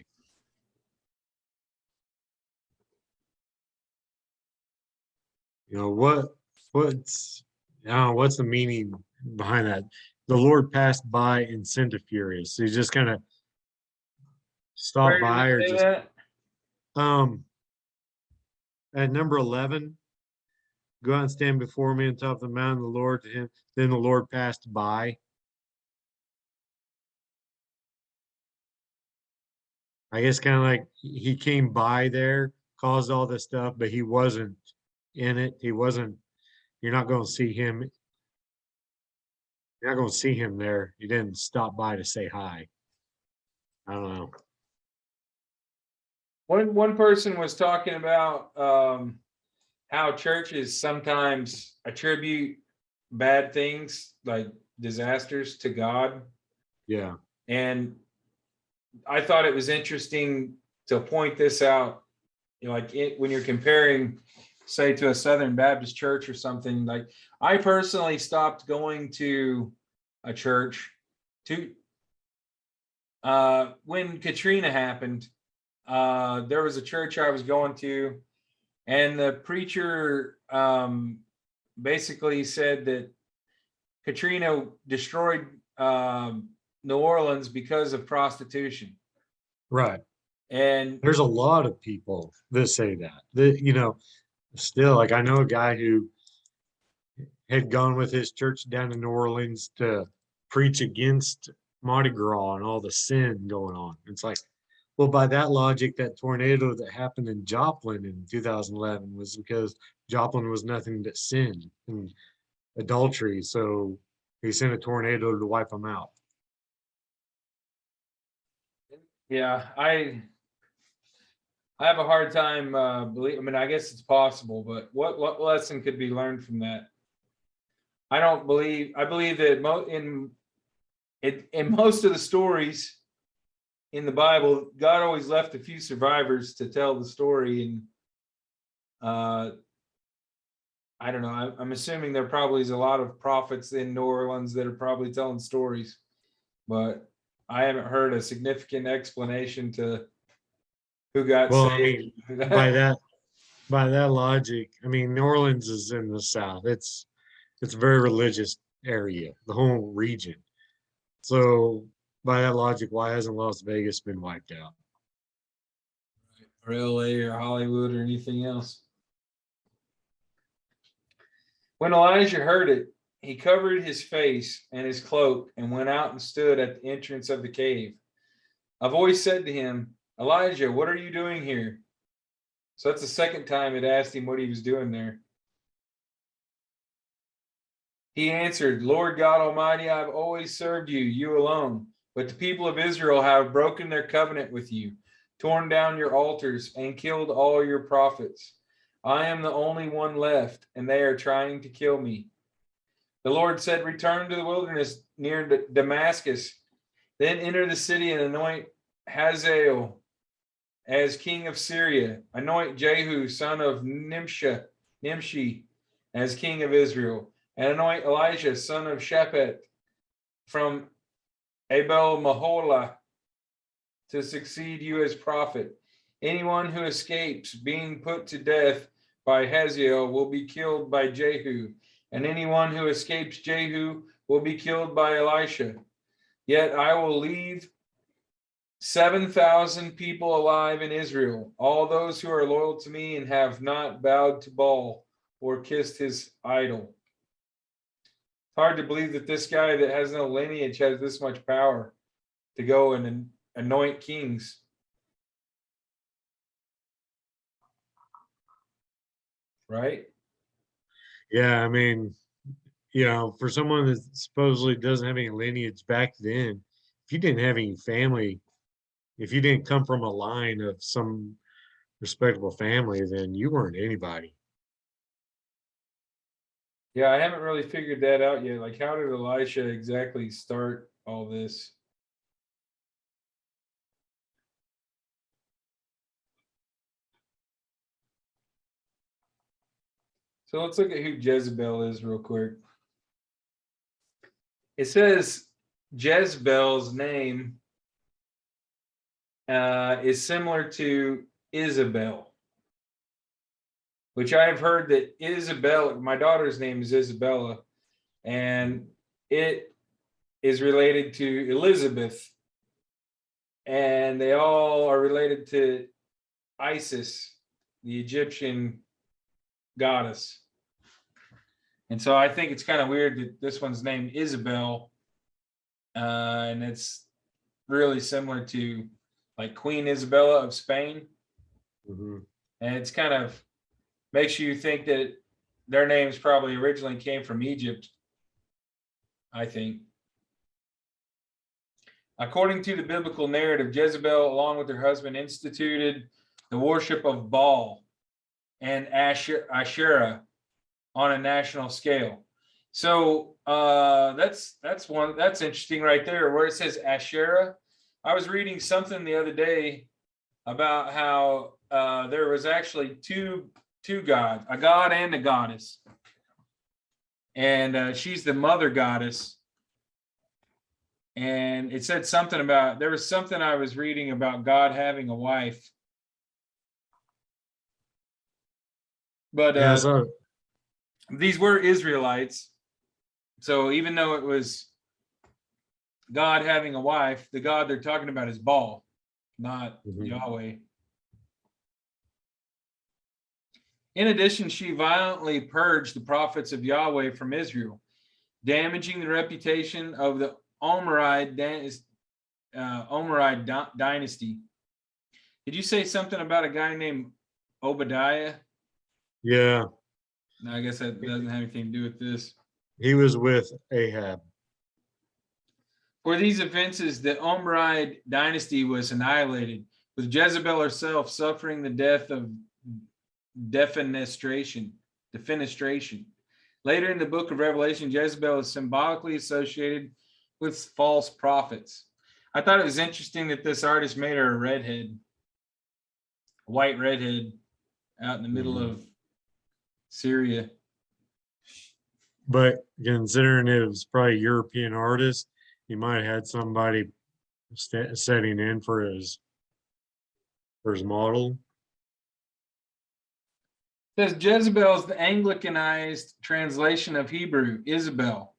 What's the meaning behind that? The Lord passed by and sent a furious. So he just kind of stopped by, or just that? At number 11, go out and stand before me on top of the mountain. The Lord to him, then the Lord passed by. I guess kind of like he came by there, caused all this stuff, but he wasn't in it. You're not going to see him. You're not going to see him there. He didn't stop by to say hi. I don't know. One person was talking about how churches sometimes attribute bad things like disasters to God. Yeah. And I thought it was interesting to point this out, when you're comparing, say, to a Southern Baptist church or something. Like, I personally stopped going to a church when Katrina happened. There was a church I was going to, and the preacher basically said that Katrina destroyed New Orleans because of prostitution. Right. And there's a lot of people that say that, still, like, I know a guy who had gone with his church down in New Orleans to preach against Mardi Gras and all the sin going on. It's like, well, by that logic, that tornado that happened in Joplin in 2011 was because Joplin was nothing but sin and adultery. So he sent a tornado to wipe them out. yeah, I have a hard time I guess it's possible, but what lesson could be learned from that? I believe that in most of the stories in the Bible, God always left a few survivors to tell the story. And I don't know. I'm assuming there probably is a lot of prophets in New Orleans that are probably telling stories, but I haven't heard a significant explanation to who got Well, I saved. mean, by that logic, I mean, New Orleans is in the South. It's a very religious area, the whole region. So by that logic, why hasn't Las Vegas been wiped out? Or LA or Hollywood or anything else. When Elijah heard it, he covered his face and his cloak and went out and stood at the entrance of the cave. A voice said to him, Elijah, what are you doing here? So that's the second time it asked him what he was doing there. He answered, Lord God Almighty, I've always served you, you alone. But the people of Israel have broken their covenant with you, torn down your altars, and killed all your prophets. I am the only one left, and they are trying to kill me. The Lord said, return to the wilderness near Damascus, then enter the city and anoint Hazael as king of Syria. Anoint Jehu, son of Nimshi, as king of Israel. And anoint Elisha, son of Shaphat, from Abel Maholah, to succeed you as prophet. Anyone who escapes being put to death by Hazael will be killed by Jehu, and anyone who escapes Jehu will be killed by Elisha. Yet I will leave 7,000 people alive in Israel, all those who are loyal to me and have not bowed to Baal or kissed his idol. It's hard to believe that this guy that has no lineage has this much power to go and anoint kings. Right? Yeah, I mean, for someone that supposedly doesn't have any lineage back then, if you didn't have any family, if you didn't come from a line of some respectable family, then you weren't anybody. Yeah, I haven't really figured that out yet. Like, how did Elisha exactly start all this? So let's look at who Jezebel is real quick. It says Jezebel's name is similar to Isabel, which I have heard that Isabel, my daughter's name is Isabella, and it is related to Elizabeth, and they all are related to Isis, the Egyptian goddess. And so I think it's kind of weird that this one's named Isabel, and it's really similar to like Queen Isabella of Spain. Mm-hmm. And it's kind of makes you think that their names probably originally came from Egypt, I think. According to the biblical narrative, Jezebel, along with her husband, instituted the worship of Baal and Asherah on a national scale. So that's interesting right there, where it says Asherah. I was reading something the other day about how there was actually two gods, a god and a goddess, and she's the mother goddess. And it said something about, there was something I was reading about God having a wife. But these were Israelites. So even though it was God having a wife, the God they're talking about is Baal, not Yahweh. In addition, she violently purged the prophets of Yahweh from Israel, damaging the reputation of the Omride dynasty. Did you say something about a guy named Obadiah? Yeah. No, I guess that doesn't have anything to do with this. He was with Ahab. For these offenses, the Omride dynasty was annihilated, with Jezebel herself suffering the death of defenestration. Later in the book of Revelation, Jezebel is symbolically associated with false prophets. I thought it was interesting that this artist made her a redhead, a white redhead, out in the middle of Syria. But considering it was probably a European artist, he might have had somebody setting in for his model. It says Jezebel is the Anglicanized translation of Hebrew, Isabel.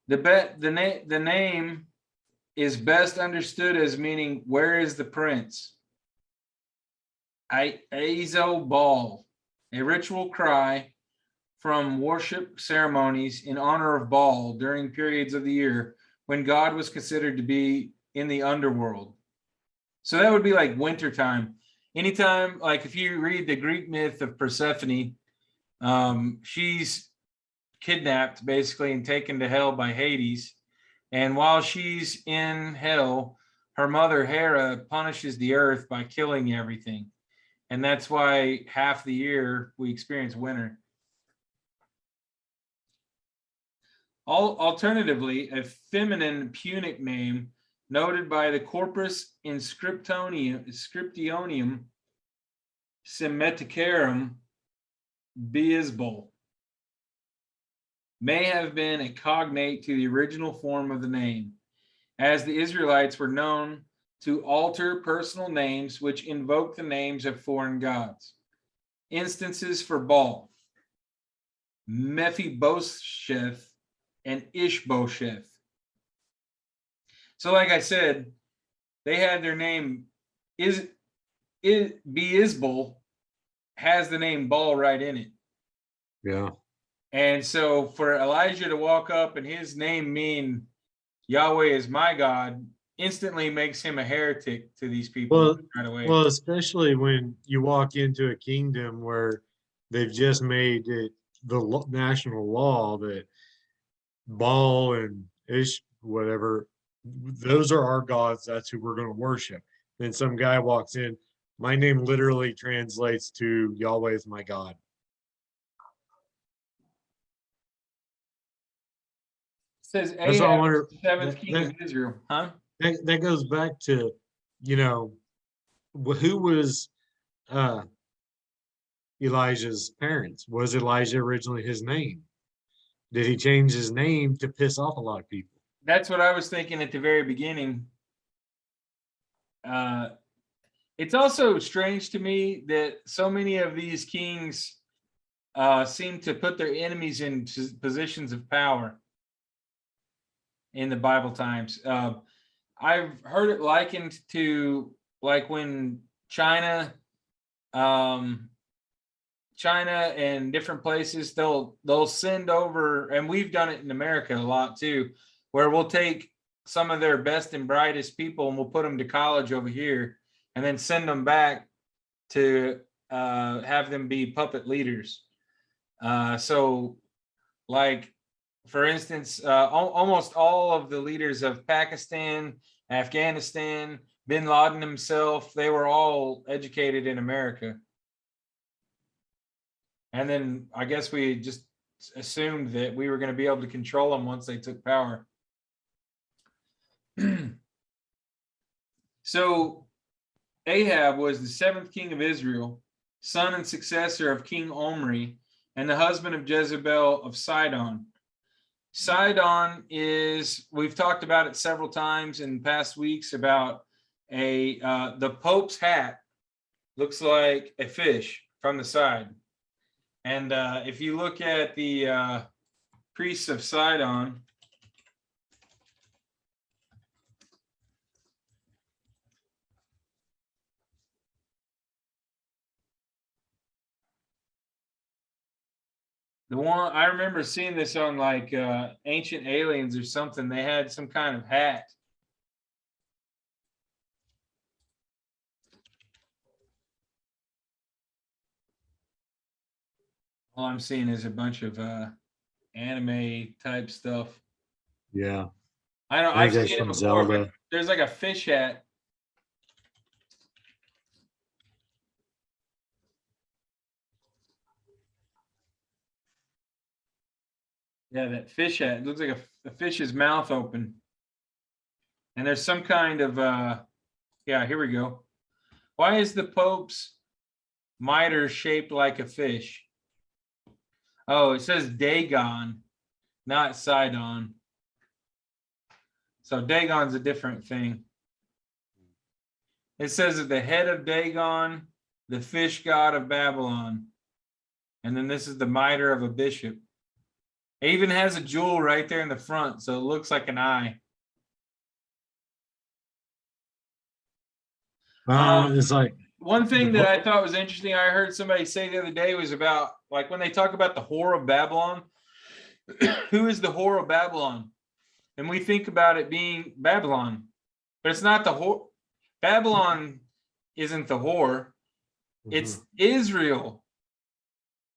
The name is best understood as meaning, where is the prince? Azobal, a ritual cry from worship ceremonies in honor of Baal during periods of the year when God was considered to be in the underworld. So that would be like wintertime. Anytime, like if you read the Greek myth of Persephone, she's kidnapped basically and taken to hell by Hades. And while she's in hell, her mother Hera punishes the earth by killing everything. And that's why half the year we experience winter. Alternatively, a feminine Punic name noted by the Corpus Inscriptionum Semiticarum Beelzebul may have been a cognate to the original form of the name, as the Israelites were known to alter personal names which invoke the names of foreign gods. Instances for Baal: Mephibosheth and Ishbosheth. So like I said, they had their name Beelzebul has the name Baal right in it. Yeah. And so for Elijah to walk up and his name mean Yahweh is my God instantly makes him a heretic to these people right away. Well, especially when you walk into a kingdom where they've just made it the national law that Baal and Ish, whatever, those are our gods. That's who we're going to worship. Then some guy walks in. My name literally translates to Yahweh is my God. It says Ahab, seventh king of Israel, huh? That goes back to, you know, who was Elijah's parents? Was Elijah originally his name? Did he change his name to piss off a lot of people? That's what I was thinking at the very beginning. It's also strange to me that so many of these kings seem to put their enemies in positions of power in the Bible times. I've heard it likened to like when China and different places, they'll send over, and we've done it in America a lot too, where we'll take some of their best and brightest people and we'll put them to college over here and then send them back to have them be puppet leaders. So like, for instance, almost all of the leaders of Pakistan, Afghanistan, Bin Laden himself, they were all educated in America. And then I guess we just assumed that we were going to be able to control them once they took power. So Ahab was the seventh king of Israel, son and successor of King Omri, and the husband of Jezebel of Sidon. Sidon is, we've talked about it several times in past weeks about the Pope's hat looks like a fish from the side. And if you look at the priests of Sidon, the one I remember seeing this on like Ancient Aliens or something, they had some kind of hat. All I'm seeing is a bunch of anime type stuff. Yeah. I know I've seen it before, but there's like a fish hat. Yeah, that fish hat. It looks like a fish's mouth open. And there's some kind of yeah, here we go. Why is the Pope's mitre shaped like a fish? Oh, it says Dagon, not Sidon. So Dagon's a different thing. It says that the head of Dagon, the fish god of Babylon. And then this is the mitre of a bishop. It even has a jewel right there in the front, so it looks like an eye. It's like one thing that I thought was interesting, I heard somebody say the other day, was about, like, when they talk about the whore of Babylon, who is the whore of Babylon? And we think about it being Babylon, but it's not the whore. Babylon isn't the whore. It's Israel.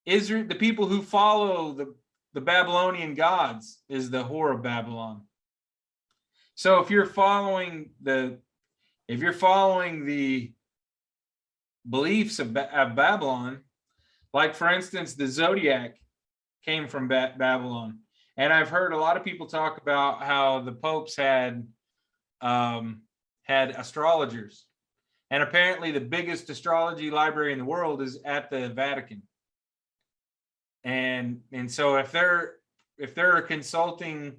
Israel, the people who follow the Babylonian gods, is the whore of Babylon. So if you're following the beliefs of Babylon, like for instance, the zodiac came from Babylon. And I've heard a lot of people talk about how the popes had astrologers. And apparently the biggest astrology library in the world is at the Vatican. And so if they're consulting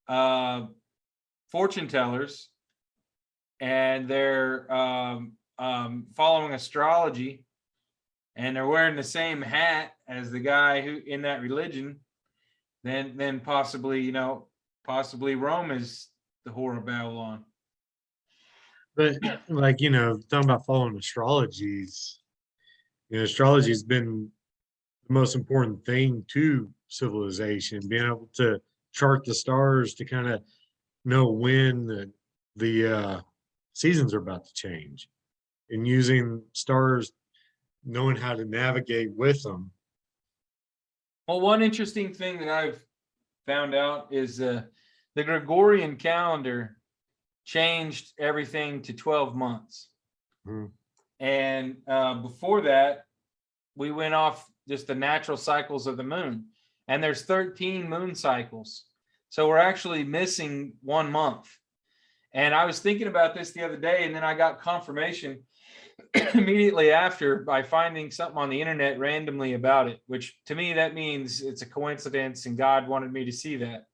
fortune tellers, and they're following astrology, and they're wearing the same hat as the guy who in that religion, then possibly Rome is the whore of Babylon. But like, talking about following astrologies, astrology has been the most important thing to civilization, being able to chart the stars to kind of know when the seasons are about to change, and using stars, knowing how to navigate with them. Well, one interesting thing that I've found out is the Gregorian calendar changed everything to 12 months. And before that, we went off just the natural cycles of the moon. And there's 13 moon cycles. So we're actually missing 1 month. And I was thinking about this the other day, and then I got confirmation immediately after by finding something on the internet randomly about it, which to me, that means it's a coincidence and God wanted me to see that.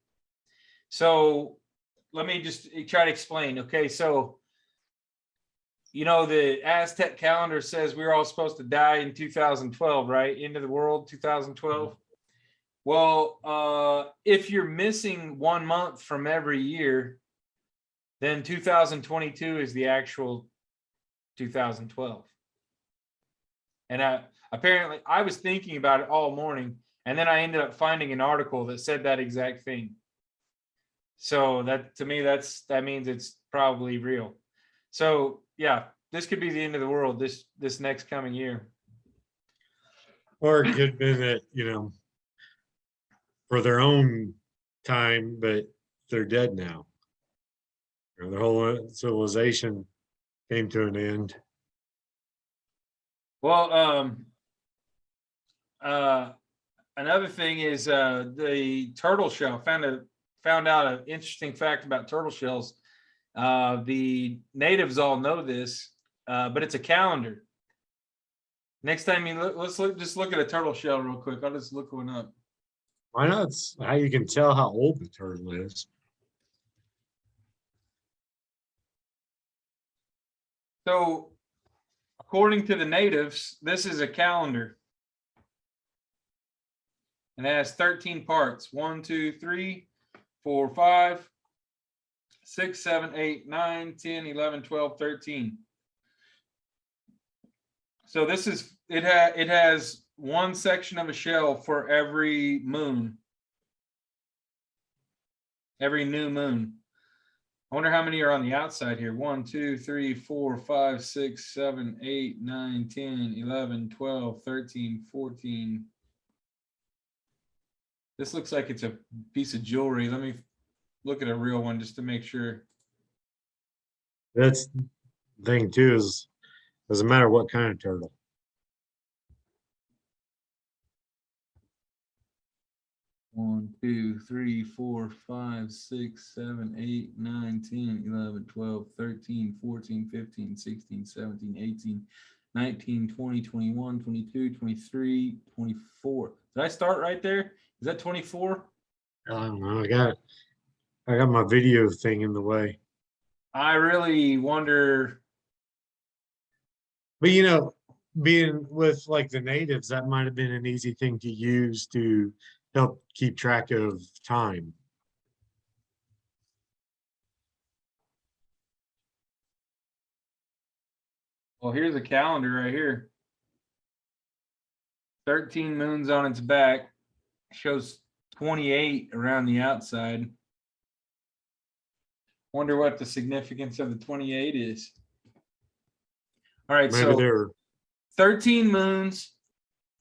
So let me just try to explain. Okay, so the Aztec calendar says we're all supposed to die in 2012, right? End of the world, 2012. Well, if you're missing 1 month from every year, then 2022 is the actual 2012. And apparently I was thinking about it all morning, and then I ended up finding an article that said that exact thing. So that, to me, that means it's probably real. So yeah, this could be the end of the world this next coming year. Or it could have been that, for their own time, but they're dead now. The whole civilization came to an end. Well, another thing is the turtle shell. Found out an interesting fact about turtle shells. The natives all know this, but it's a calendar. Next time let's just look at a turtle shell real quick. I'll just look one up. Why not? It's how you can tell how old the turtle is. So, according to the natives, this is a calendar. And it has 13 parts. 1, 2, 3, 4, 5, 6, 7, 8, 9, 10, 11, 12, 13. So this is, it has one section of a shell for every moon. Every new moon. I wonder how many are on the outside here. 1, 2, 3, 4, 5, 6, 7, 8, 9, 10, 11, 12, 13, 14. This looks like it's a piece of jewelry. Let me look at a real one just to make sure. That's the thing too, is doesn't matter what kind of turtle. One, 2, 3, 4, 5, 6, 7, 8, 9, 10, 11, 12, 13, 14, 15, 16, 17, 18, 19, 20, 21, 22, 23, 24. Did I start right there? Is that 24? I don't know. I got my video thing in the way. I really wonder. But being with like the natives, that might have been an easy thing to use to help keep track of time. Well, here's a calendar right here. 13 moons on its back. Shows 28 around the outside. Wonder what the significance of the 28 is. All right, Maybe so they're 13 moons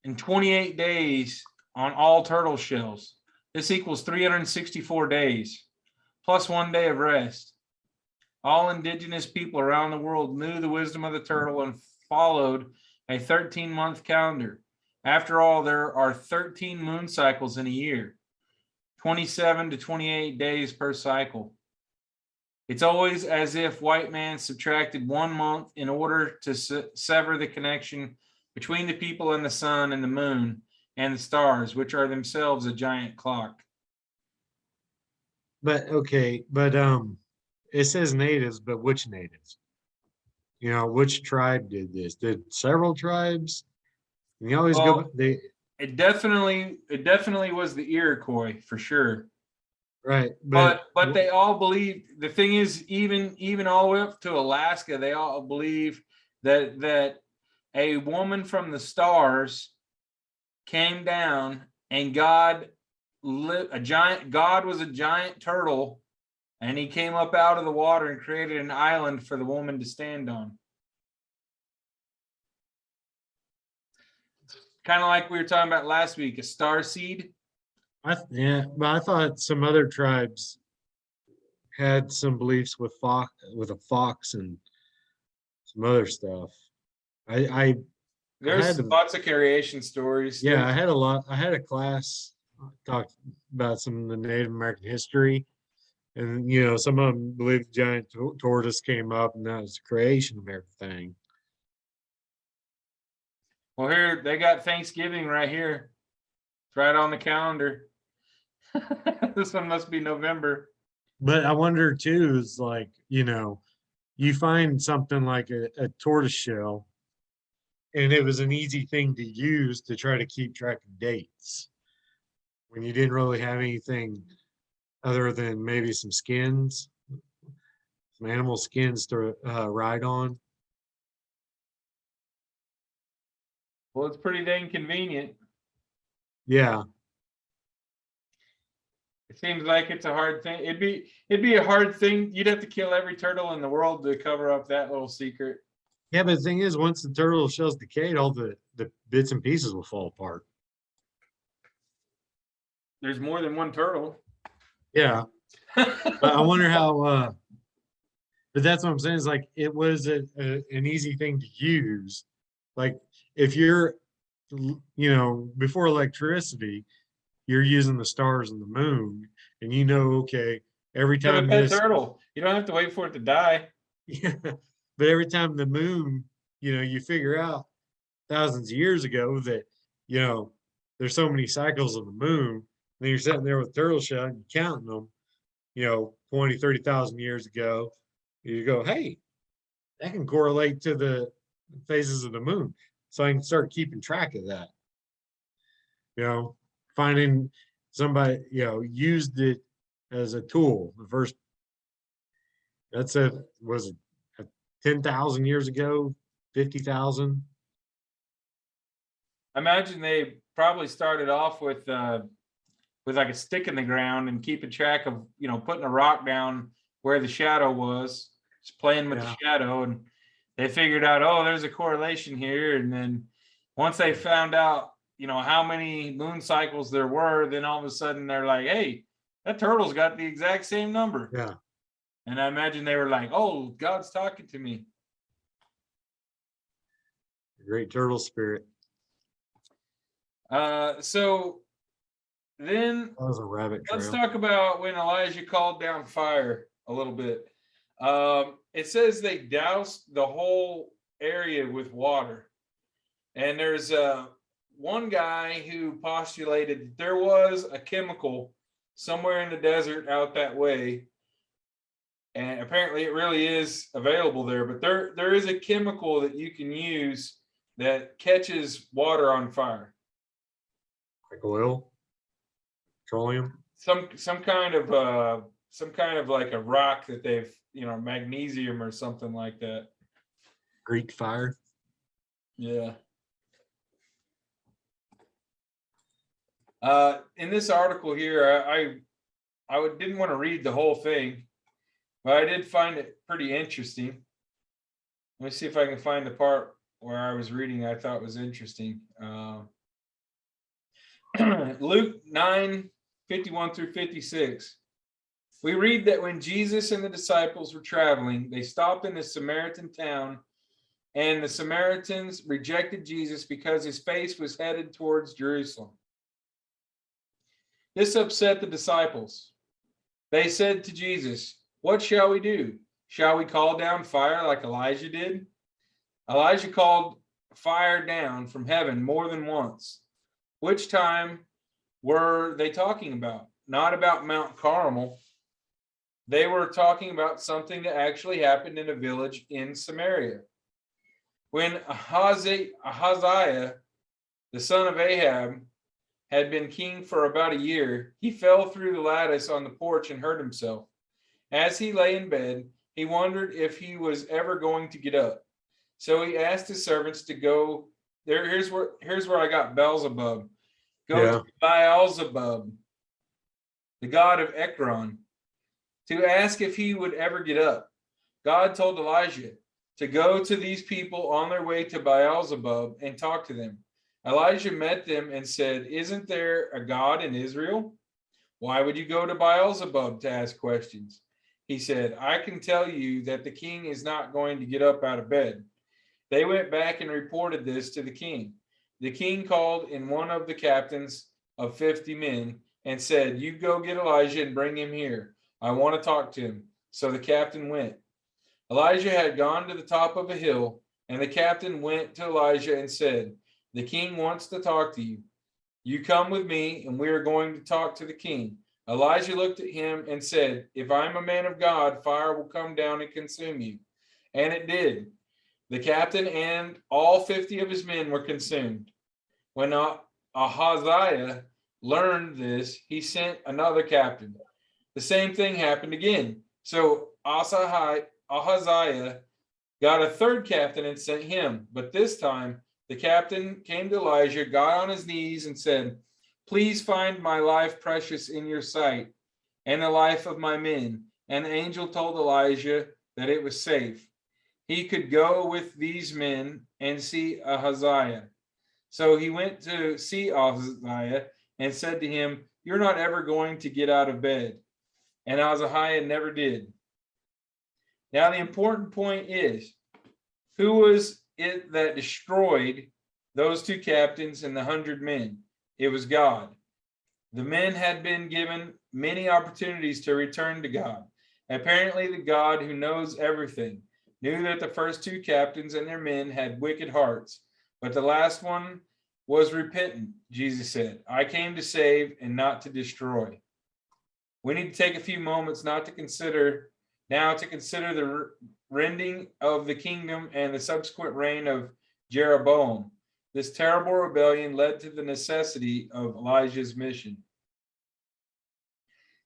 and 28 days on all turtle shells. This equals 364 days, plus 1 day of rest. All indigenous people around the world knew the wisdom of the turtle and followed a 13-month calendar. After all, there are 13 moon cycles in a year, 27 to 28 days per cycle. It's always as if white man subtracted 1 month in order to sever the connection between the people and the sun and the moon and the stars, which are themselves a giant clock. But it says natives, but which natives? Which tribe did this? Did several tribes? And you always Well, they It definitely was the Iroquois for sure. right, But they all believe, the thing is, even all the way up to Alaska, they all believe that a woman from the stars came down and God was a giant turtle, and he came up out of the water and created an island for the woman to stand on. Kind of like we were talking about last week, a star seed. but I thought some other tribes had some beliefs with a fox and some other stuff. There's lots of variation stories. Yeah, I had a class talked about some of the Native American history, and some of them believe the giant tortoise came up and that was the creation of everything. Well, here they got Thanksgiving right here. It's right on the calendar. This one must be November. But I wonder too, is like, you find something like a tortoise shell, and it was an easy thing to use to try to keep track of dates when you didn't really have anything other than maybe some skins, some animal skins to ride on. Well, it's pretty dang convenient. Yeah. It seems like it's a hard thing. It'd be a hard thing. You'd have to kill every turtle in the world to cover up that little secret. Yeah, but the thing is, once the turtle shell's decayed, all the bits and pieces will fall apart. There's more than one turtle. Yeah. But I wonder how, but that's what I'm saying, is like, it was an easy thing to use. Like, if you're, before electricity, you're using the stars and the moon, and okay, every You have time a pet this turtle. You don't have to wait for it to die. yeah, but every time the moon, you figure out thousands of years ago that, there's so many cycles of the moon, then you're sitting there with turtle shell and you're counting them, 20, 30,000 years ago. You go, hey, that can correlate to the phases of the moon. So I can start keeping track of that. Finding somebody, used it as a tool. The first, was it 10,000 years ago, 50,000? I imagine they probably started off with like a stick in the ground and keeping track of, putting a rock down where the shadow was, just playing with the shadow, and they figured out, oh, there's a correlation here. And then once they found out, how many moon cycles there were, then all of a sudden they're like, hey, that turtle's got the exact same number. Yeah. And I imagine they were like, oh, God's talking to me. Great turtle spirit. So then that was a rabbit trail. Let's talk about when Elijah called down fire a little bit. It says they doused the whole area with water. And there's one guy who postulated that there was a chemical somewhere in the desert out that way. And apparently it really is available there, but there is a chemical that you can use that catches water on fire. Like oil, petroleum. Some kind of like a rock that they've, magnesium or something like that. Greek fire. Yeah. In this article here, I didn't want to read the whole thing, but I did find it pretty interesting. Let me see if I can find the part where I was reading I thought was interesting. Luke 9:51 through 56. We read that when Jesus and the disciples were traveling, they stopped in a Samaritan town, and the Samaritans rejected Jesus because his face was headed towards Jerusalem. This upset the disciples. They said to Jesus, "What shall we do? Shall we call down fire like Elijah did?" Elijah called fire down from heaven more than once. Which time were they talking about? Not about Mount Carmel. They were talking about something that actually happened in a village in Samaria. When Ahaziah, the son of Ahab, had been king for about a year, he fell through the lattice on the porch and hurt himself. As he lay in bed, he wondered if he was ever going to get up. So he asked his servants to go there. Here's where I got Beelzebub. Go to Beelzebub, the god of Ekron, to ask if he would ever get up. God told Elijah to go to these people on their way to Beelzebub and talk to them. Elijah met them and said, "Isn't there a God in Israel? Why would you go to Beelzebub to ask questions?" He said, "I can tell you that the king is not going to get up out of bed." They went back and reported this to the king. The king called in one of the captains of 50 men and said, "You go get Elijah and bring him here. I want to talk to him." So the captain went. Elijah had gone to the top of a hill, and the captain went to Elijah and said, "The king wants to talk to you. You come with me, and we are going to talk to the king." Elijah looked at him and said, "If I am a man of God, fire will come down and consume you." And it did. The captain and all 50 of his men were consumed. When Ahaziah learned this, he sent another captain. The same thing happened again. So Ahaziah got a third captain and sent him. But this time, the captain came to Elijah, got on his knees, and said, "Please find my life precious in your sight and the life of my men." And the angel told Elijah that it was safe. He could go with these men and see Ahaziah. So he went to see Ahaziah and said to him, "You're not ever going to get out of bed." And Ahaziah never did. Now the important point is, who was it that destroyed those two captains and the 100 men? It was God. The men had been given many opportunities to return to God. Apparently the God who knows everything knew that the first two captains and their men had wicked hearts, but the last one was repentant. Jesus said, "I came to save and not to destroy." We need to take a few moments to consider the rending of the kingdom and the subsequent reign of Jeroboam. This terrible rebellion led to the necessity of Elijah's mission.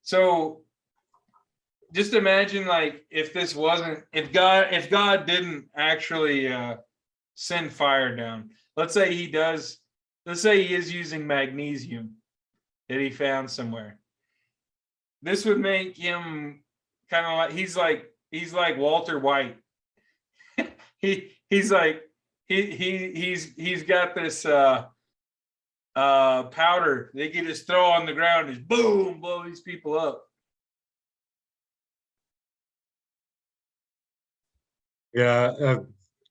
So just imagine, like, if God didn't actually send fire down. Let's say he is using magnesium that he found somewhere. This would make him kind of like he's like Walter White. he's got this powder they can just throw on the ground and boom, blow these people up. Yeah,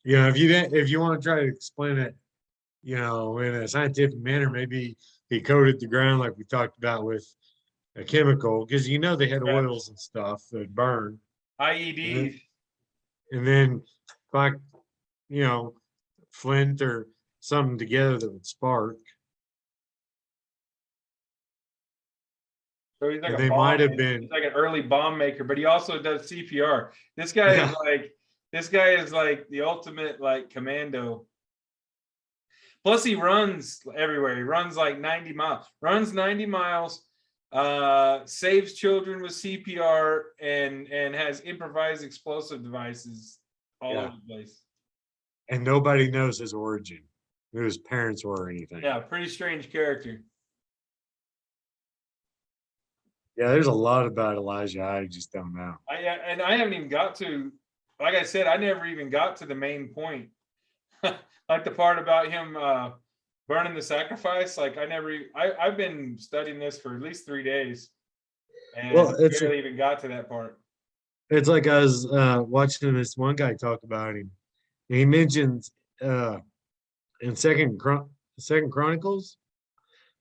if you want to try to explain it, in a scientific manner, maybe he coated the ground like we talked about with a chemical, because they had oils and stuff that burn. IEDs. And then like flint or something together that would spark. So he's like And a they bomb, might have been, he's like an early bomb maker, but he also does CPR. This guy is like the ultimate like commando. Plus he runs everywhere. He runs like 90 miles, saves children with CPR and has improvised explosive devices all over the place. And nobody knows his origin, who his parents were or anything. Yeah, pretty strange character. Yeah, there's a lot about Elijah I just don't know. I haven't even got to, like I said, I never even got to the main point. Like the part about him burning the sacrifice. Like I've been studying this for at least 3 days, and barely even got to that part. It's like I was watching this one guy talk about him. He mentions in Second Chronicles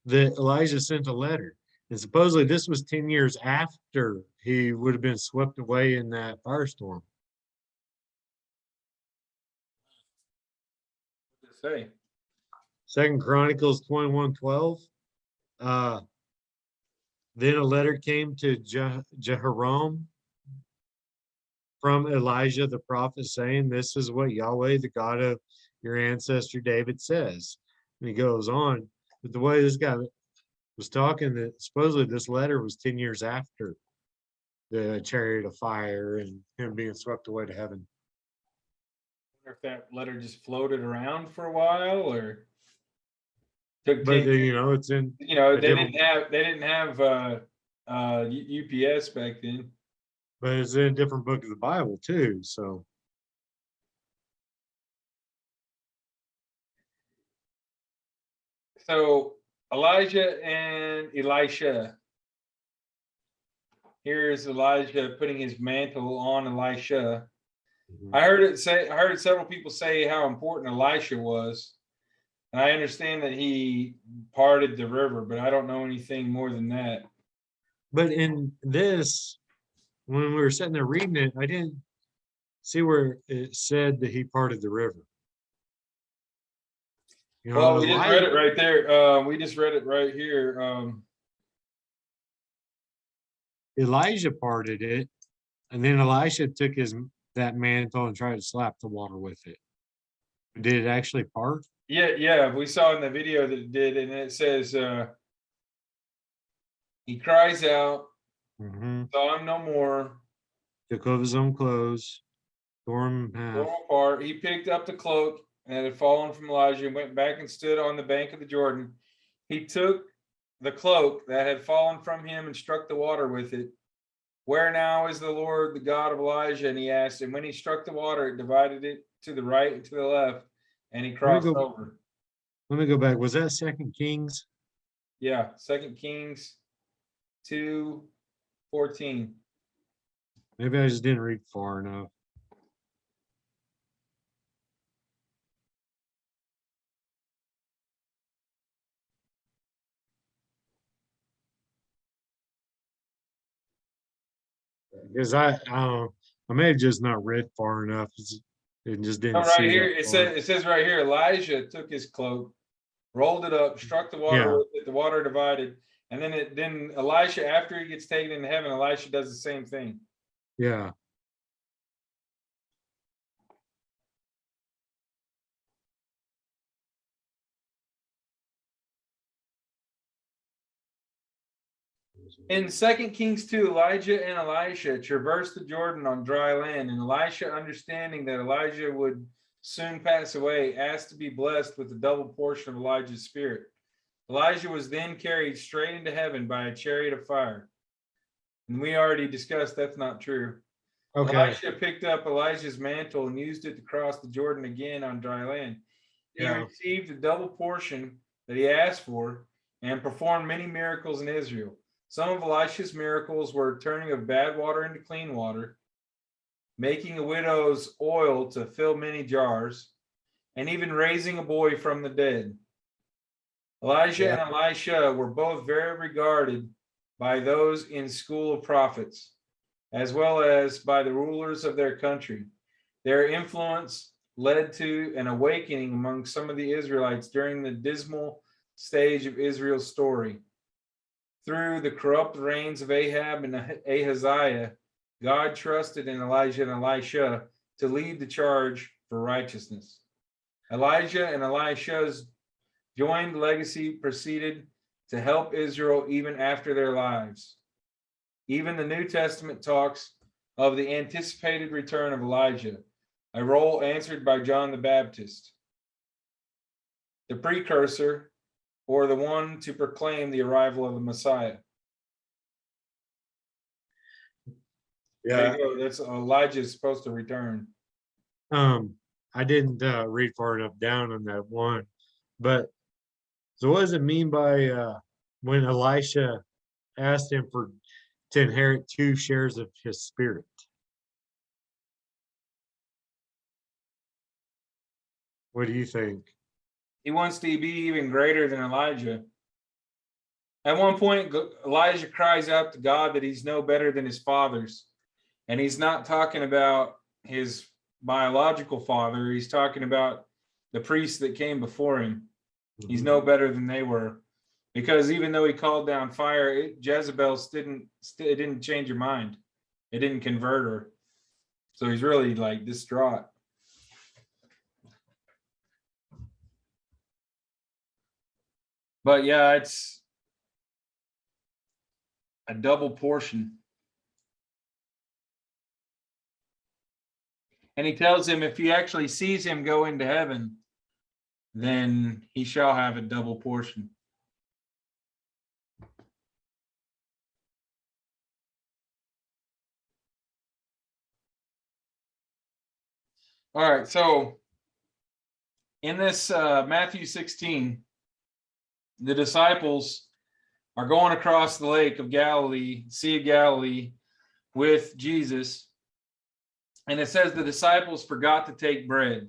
that Elijah sent a letter, and supposedly this was 10 years after he would have been swept away in that firestorm. What does it say? Second Chronicles 21:12. Then a letter came to Jehoram from Elijah the prophet, saying, "This is what Yahweh, the God of your ancestor David, says." And he goes on, but the way this guy was talking, that supposedly this letter was 10 years after the chariot of fire and him being swept away to heaven. I wonder if that letter just floated around for a while, or took. But it's in. They didn't have UPS back then. But it's in a different book of the Bible too. So. So Elijah and Elisha. Here's Elijah putting his mantle on Elisha. I heard several people say how important Elisha was. And I understand that he parted the river, but I don't know anything more than that. But in this, when we were sitting there reading it, I didn't see where it said that he parted the river. Well, we just read it right there. We just read it right here. Elijah parted it, and then Elisha took that mantle and tried to slap the water with it. Did it actually part? Yeah, we saw in the video that it did, and it says he cries out, saw him no more, took off his own clothes, tore him apart. He picked up the cloak that had fallen from Elijah and went back and stood on the bank of the Jordan. He took the cloak that had fallen from him and struck the water with it. "Where now is the Lord, the God of Elijah?" And he asked. And when he struck the water, it divided it to the right and to the left, and he crossed over. Let me go back. Was that 2 Kings? Yeah, 2 Kings 2:14. Maybe I just didn't read far enough. Because I may have just not read far enough. It just didn't. Right here, it says right here, Elijah took his cloak, rolled it up, struck the water with it, the water divided, and then Elisha, after he gets taken into heaven, Elisha does the same thing. Yeah. In 2 Kings 2, Elijah and Elisha traversed the Jordan on dry land, and Elisha, understanding that Elijah would soon pass away, asked to be blessed with the double portion of Elijah's spirit. Elijah was then carried straight into heaven by a chariot of fire. And we already discussed that's not true. Okay. Elisha picked up Elijah's mantle and used it to cross the Jordan again on dry land. He received the double portion that he asked for and performed many miracles in Israel. Some of Elisha's miracles were turning of bad water into clean water, making a widow's oil to fill many jars, and even raising a boy from the dead. Elijah and Elisha were both very regarded by those in school of prophets, as well as by the rulers of their country. Their influence led to an awakening among some of the Israelites during the dismal stage of Israel's story. Through the corrupt reigns of Ahab and Ahaziah, God trusted in Elijah and Elisha to lead the charge for righteousness. Elijah and Elisha's joined legacy proceeded to help Israel even after their lives. Even the New Testament talks of the anticipated return of Elijah, a role answered by John the Baptist, the precursor or the one to proclaim the arrival of the Messiah. Yeah, that's Elijah is supposed to return. I didn't read far enough down on that one, but so what does it mean by when Elisha asked him to inherit 2 shares of his spirit? What do you think? He wants to be even greater than Elijah. At one point, Elijah cries out to God that he's no better than his fathers. And he's not talking about his biological father. He's talking about the priests that came before him. Mm-hmm. He's no better than they were. Because even though he called down fire, Jezebel didn't change her mind. It didn't convert her. So he's really like distraught. But yeah, it's a double portion. And he tells him if he actually sees him go into heaven, then he shall have a double portion. All right, so in this Matthew 16, the disciples are going across the lake of Galilee, Sea of Galilee, with Jesus. And it says the disciples forgot to take bread.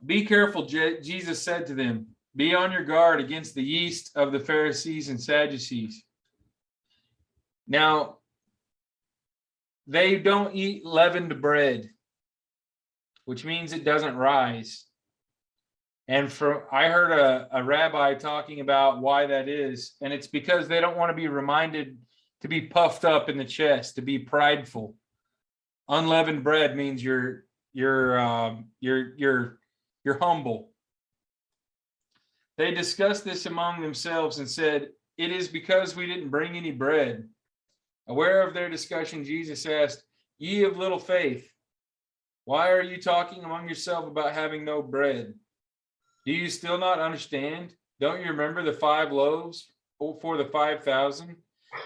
Be careful, Jesus said to them. Be on your guard against the yeast of the Pharisees and Sadducees. Now, they don't eat leavened bread, which means it doesn't rise. And I heard a rabbi talking about why that is, and it's because they don't want to be reminded to be puffed up in the chest, to be prideful. Unleavened bread means you're humble. They discussed this among themselves and said, "It is because we didn't bring any bread." Aware of their discussion, Jesus asked, "Ye of little faith, why are you talking among yourselves about having no bread? Do you still not understand? Don't you remember the 5 loaves for the 5,000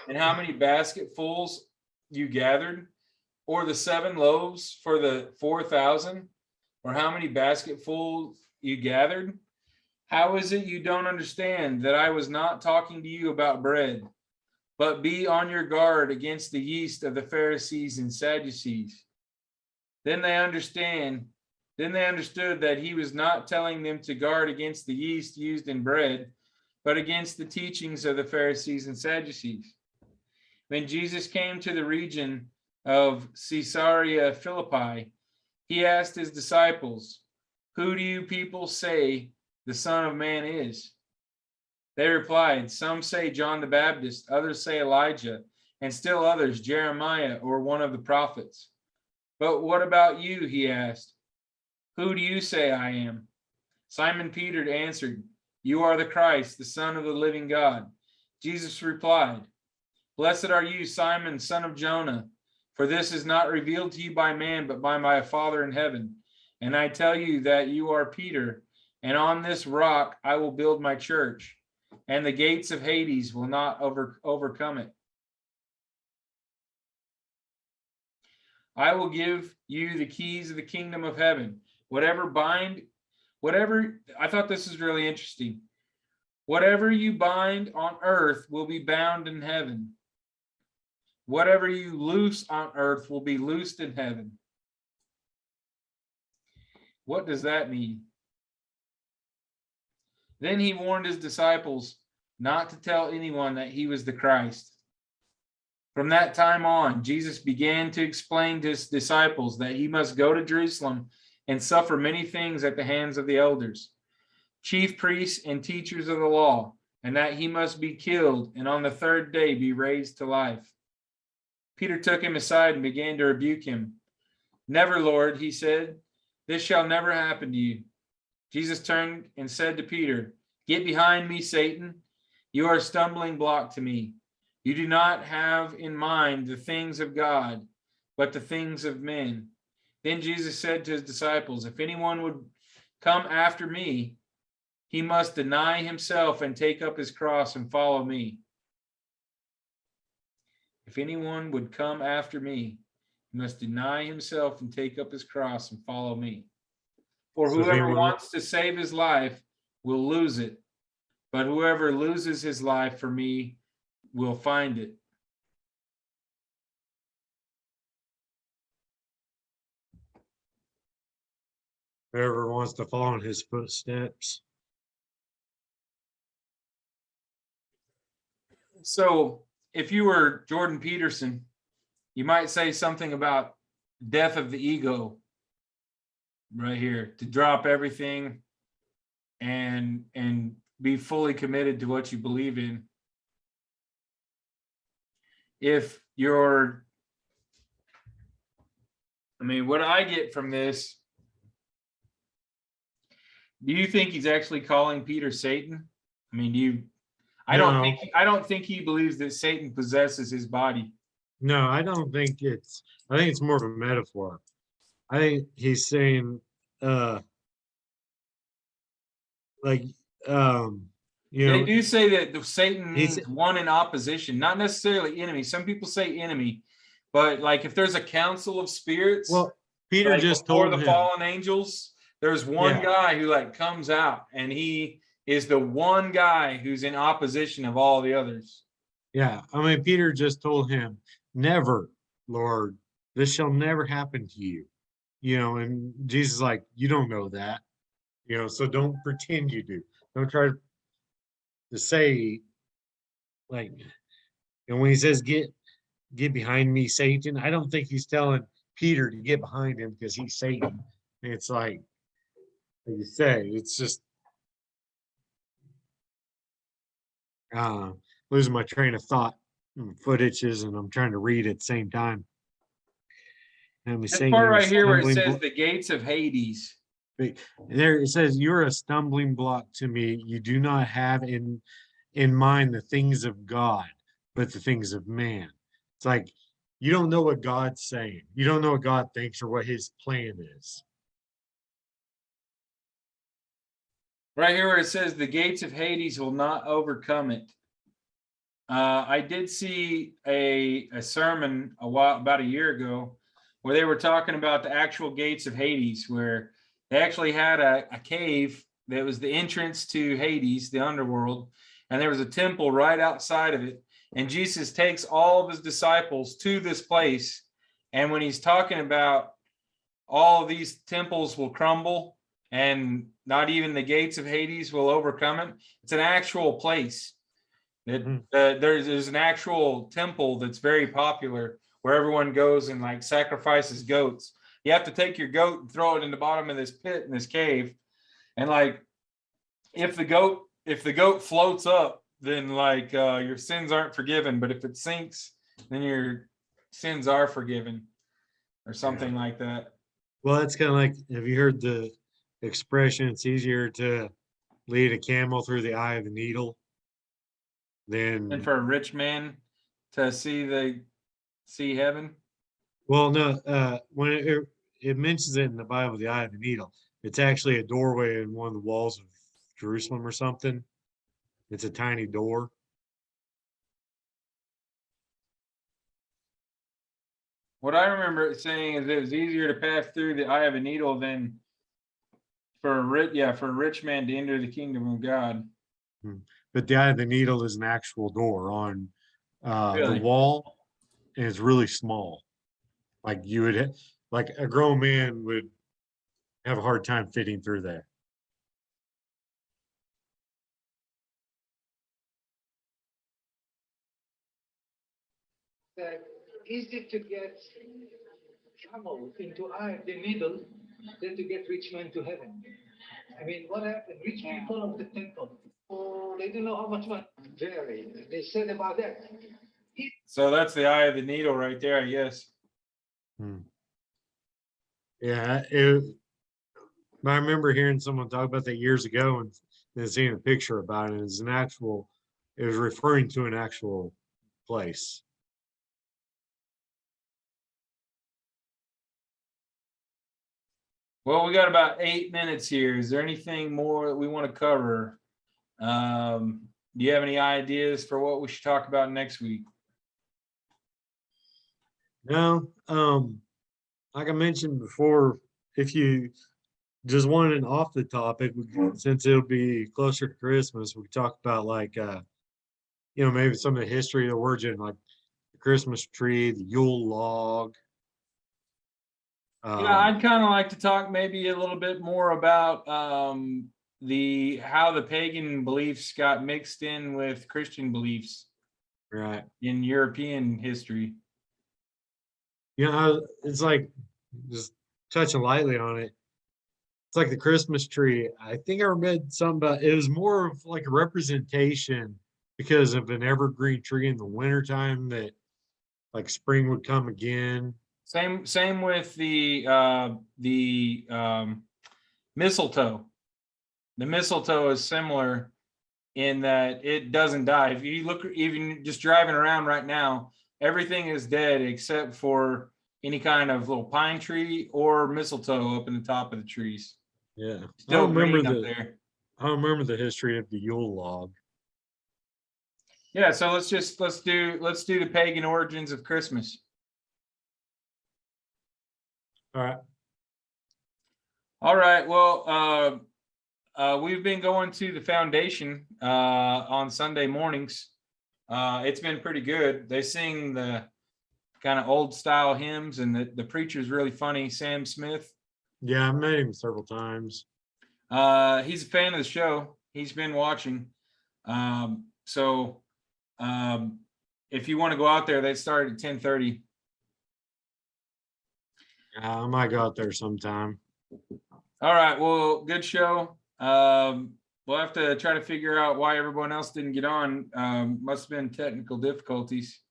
and how many basketfuls you gathered? Or the 7 loaves for the 4,000 or how many basketfuls you gathered? How is it you don't understand that I was not talking to you about bread? But be on your guard against the yeast of the Pharisees and Sadducees." Then they understood that he was not telling them to guard against the yeast used in bread, but against the teachings of the Pharisees and Sadducees. When Jesus came to the region of Caesarea Philippi, he asked his disciples, "Who do you people say the Son of Man is?" They replied, "Some say John the Baptist, others say Elijah, and still others Jeremiah or one of the prophets. But what about you?" he asked. "Who do you say I am?" Simon Peter answered, "You are the Christ, the Son of the living God." Jesus replied, "Blessed are you, Simon, son of Jonah, for this is not revealed to you by man, but by my Father in heaven. And I tell you that you are Peter, and on this rock I will build my church, and the gates of Hades will not overcome it. I will give you the keys of the kingdom of heaven. I thought this is really interesting. Whatever you bind on earth will be bound in heaven. Whatever you loose on earth will be loosed in heaven. What does that mean? Then he warned his disciples not to tell anyone that he was the Christ. From that time on, Jesus began to explain to his disciples that he must go to Jerusalem and suffer many things at the hands of the elders, chief priests, and teachers of the law, and that he must be killed and on the third day be raised to life. Peter took him aside and began to rebuke him. Never, Lord, he said, this shall never happen to you. Jesus turned and said to Peter, get behind me, Satan. You are a stumbling block to me. You do not have in mind the things of God, but the things of men. Then Jesus said to his disciples, if anyone would come after me, he must deny himself and take up his cross and follow me. If anyone would come after me, he must deny himself and take up his cross and follow me. For So if whoever anyone- wants to save his life will lose it, but whoever loses his life for me will find it. Whoever wants to follow in his footsteps. So if you were Jordan Peterson, you might say something about death of the ego right here, to drop everything and be fully committed to what you believe in. If you're, I mean, what I get from this, do you think he's actually calling Peter Satan? I mean, I don't think he believes that Satan possesses his body. No, I don't think I think it's more of a metaphor. I think he's saying, like, They do say that Satan he's- means one in opposition, not necessarily enemy. Some people say enemy, but like if there's a council of spirits, well, Peter like just before told the him. fallen angels, there's one Yeah. guy who like comes out and he is the one guy who's in opposition of all the others. Yeah, I mean, Peter just told him, never, Lord, this shall never happen to you. And Jesus is like, you don't know that, so don't pretend you do. Don't try to say, like, and when he says, get behind me, Satan, I don't think he's telling Peter to get behind him because he's Satan. It's like you say, it's just losing my train of thought and footages, and I'm trying to read at the same time. This part right here where it says the gates of Hades. There it says, you're a stumbling block to me. You do not have in mind the things of God, but the things of man. It's like you don't know what God's saying. You don't know what God thinks or what his plan is. Right here where it says the gates of Hades will not overcome it. I did see a sermon about a year ago where they were talking about the actual gates of Hades, where they actually had a cave that was the entrance to Hades, the underworld, and there was a temple right outside of it. And Jesus takes all of his disciples to this place. And when he's talking about all of these temples will crumble and not even the gates of Hades will overcome it, it's an actual place. There's an actual temple that's very popular where everyone goes and like sacrifices goats. You have to take your goat and throw it in the bottom of this pit in this cave, and like if the goat floats up, then like your sins aren't forgiven, but if it sinks, then your sins are forgiven, or something like that. Well, that's kind of like, have you heard the expression, it's easier to lead a camel through the eye of a needle than And for a rich man to see heaven. Well, no, when it mentions it in the Bible, the eye of the needle, it's actually a doorway in one of the walls of Jerusalem or something. It's a tiny door. What I remember it saying is it was easier to pass through the eye of a needle than for a rich man to enter the kingdom of God. But the eye of the needle is an actual door on Really? the wall, and it's really small. Like like a grown man would have a hard time fitting through there. that easy to get camel into the needle than to get rich men to heaven. I mean, what happened? Rich people of the temple. Oh, they didn't know how much money. Very. They said about that. So that's the eye of the needle right there, I guess. Yeah, I remember hearing someone talk about that years ago and then seeing a picture about it. It was referring to an actual place. Well, we got about 8 minutes here. Is there anything more that we want to cover? Do you have any ideas for what we should talk about next week? No, like I mentioned before, if you just wanted an off the topic, since it'll be closer to Christmas, we talk about like maybe some of the history of the origin, like the Christmas tree, the Yule log. Yeah, I'd kind of like to talk maybe a little bit more about how the pagan beliefs got mixed in with Christian beliefs, right, in European history. It's like, just touching lightly on it. It's like the Christmas tree. I think I read something about it was more of like a representation because of an evergreen tree in the wintertime that like spring would come again. Same with the mistletoe. The mistletoe is similar in that it doesn't die. If you look, even just driving around right now, everything is dead except for any kind of little pine tree or mistletoe up in the top of the trees. Yeah, Still green up there. I don't remember the history of the Yule log. Yeah, so let's do the pagan origins of Christmas. All right. Well, we've been going to the foundation on Sunday mornings. It's been pretty good. They sing the kind of old style hymns, and the preacher's really funny, Sam Smith. Yeah, I met him several times. He's a fan of the show. He's been watching. If you want to go out there, they start at 10:30. I might go out there sometime. All right. Well, good show. We'll have to try to figure out why everyone else didn't get on. Must have been technical difficulties.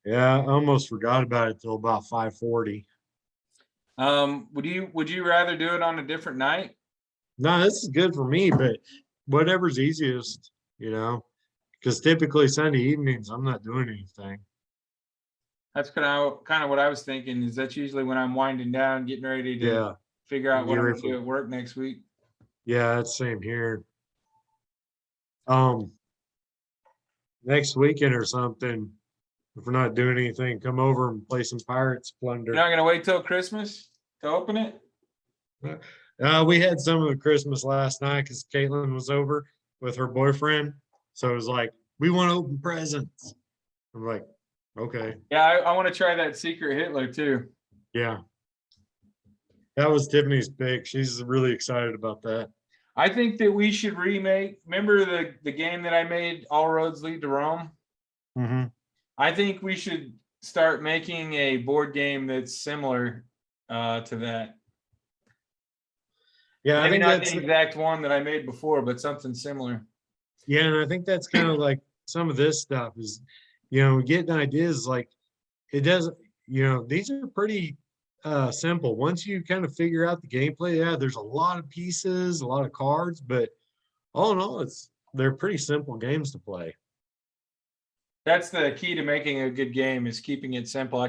Yeah, I almost forgot about it till about 5:40. Would you rather do it on a different night? No, this is good for me, but whatever's easiest, because typically Sunday evenings I'm not doing anything. That's kind of what I was thinking. Is that's usually when I'm winding down, getting ready to figure out what I'm going to do at work next week. Yeah, it's same here. Next weekend or something, if we're not doing anything, come over and play some Pirate Splendor. You're not going to wait till Christmas to open it? We had some of the Christmas last night because Caitlin was over with her boyfriend. So it was like, we want to open presents. I'm like, okay. Yeah, I want to try that Secret Hitler too. Yeah. That was Tiffany's pick. She's really excited about that. I think that we should remember the game that I made, All Roads Lead to Rome? Mm-hmm. I think we should start making a board game that's similar to that. Yeah, maybe not the exact one that I made before, but something similar. Yeah, and I think that's kind of like some of this stuff is, getting ideas like it doesn't, these are pretty simple. Once you kind of figure out the gameplay, there's a lot of pieces, a lot of cards, but all in all, they're pretty simple games to play. That's the key to making a good game, is keeping it simple.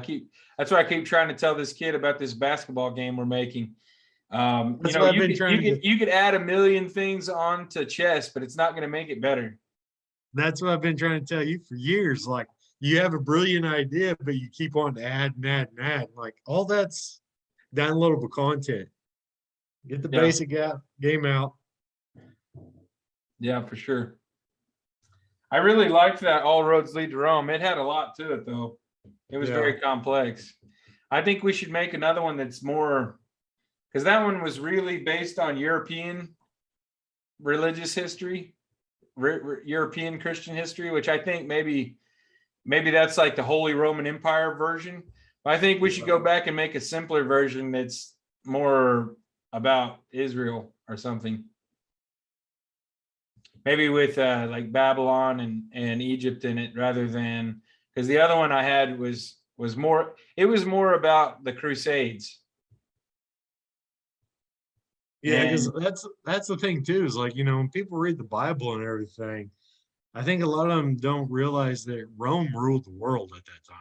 That's what I keep trying to tell this kid about this basketball game we're making. You could add a million things onto chess, but it's not going to make it better. That's what I've been trying to tell you for years. Like, you have a brilliant idea, but you keep on to add and add and add. Like, all that's downloadable content. Get the basic game out. Yeah, for sure. I really liked that All Roads Lead to Rome. It had a lot to it, though. It was very complex. I think we should make another one that's more, because that one was really based on European religious history, European Christian history, which I think maybe maybe that's like the Holy Roman Empire version. But I think we should go back and make a simpler version that's more about Israel or something. Maybe with like Babylon and Egypt in it, rather than, because the other one I had was more, it was more about the Crusades. Yeah, because that's the thing too, is like, when people read the Bible and everything, I think a lot of them don't realize that Rome ruled the world at that time.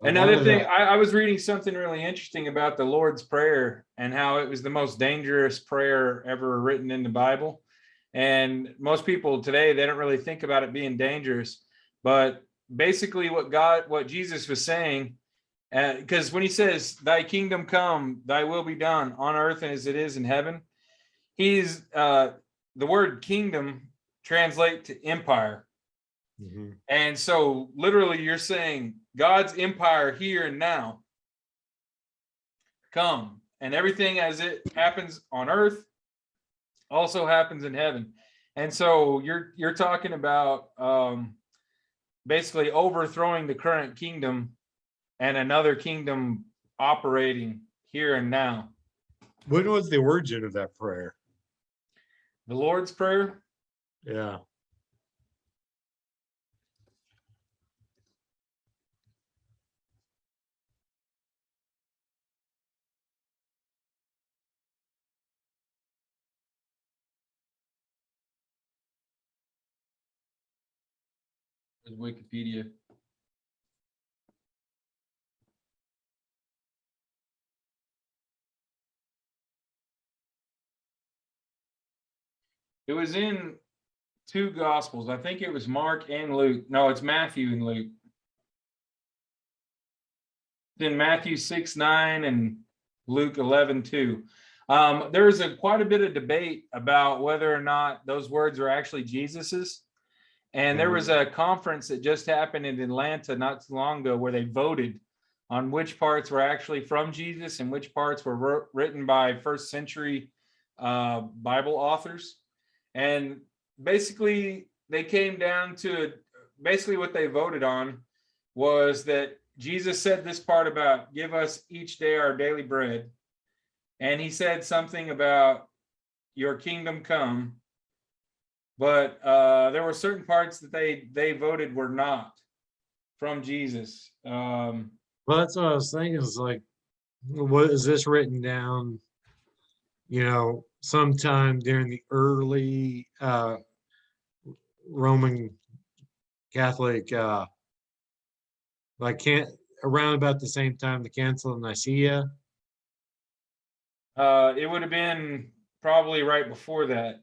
Another thing, I was reading something really interesting about the Lord's Prayer and how it was the most dangerous prayer ever written in the Bible. And most people today, they don't really think about it being dangerous. But basically what Jesus was saying, because when he says, thy kingdom come, thy will be done on earth as it is in heaven, he's the word kingdom translate to empire. Mm-hmm. And so literally you're saying God's empire here and now come, and everything as it happens on earth also happens in heaven. And so you're talking about basically overthrowing the current kingdom and another kingdom operating here and now. When was the origin of that prayer? The Lord's Prayer? Yeah. Wikipedia. It was in two Gospels. I think it was Mark and Luke. No, it's Matthew and Luke. In Matthew 6:9 and Luke 11:2. There's quite a bit of debate about whether or not those words are actually Jesus's. And there was a conference that just happened in Atlanta not too long ago where they voted on which parts were actually from Jesus and which parts were written by first century Bible authors. And basically they came down to basically what they voted on was that Jesus said this part about give us each day our daily bread. And he said something about your kingdom come. But there were certain parts that they voted were not from Jesus. Well, that's what I was thinking. Is like, what is this written down? Sometime during the early Roman Catholic, around about the same time the Council of Nicaea. It would have been probably right before that.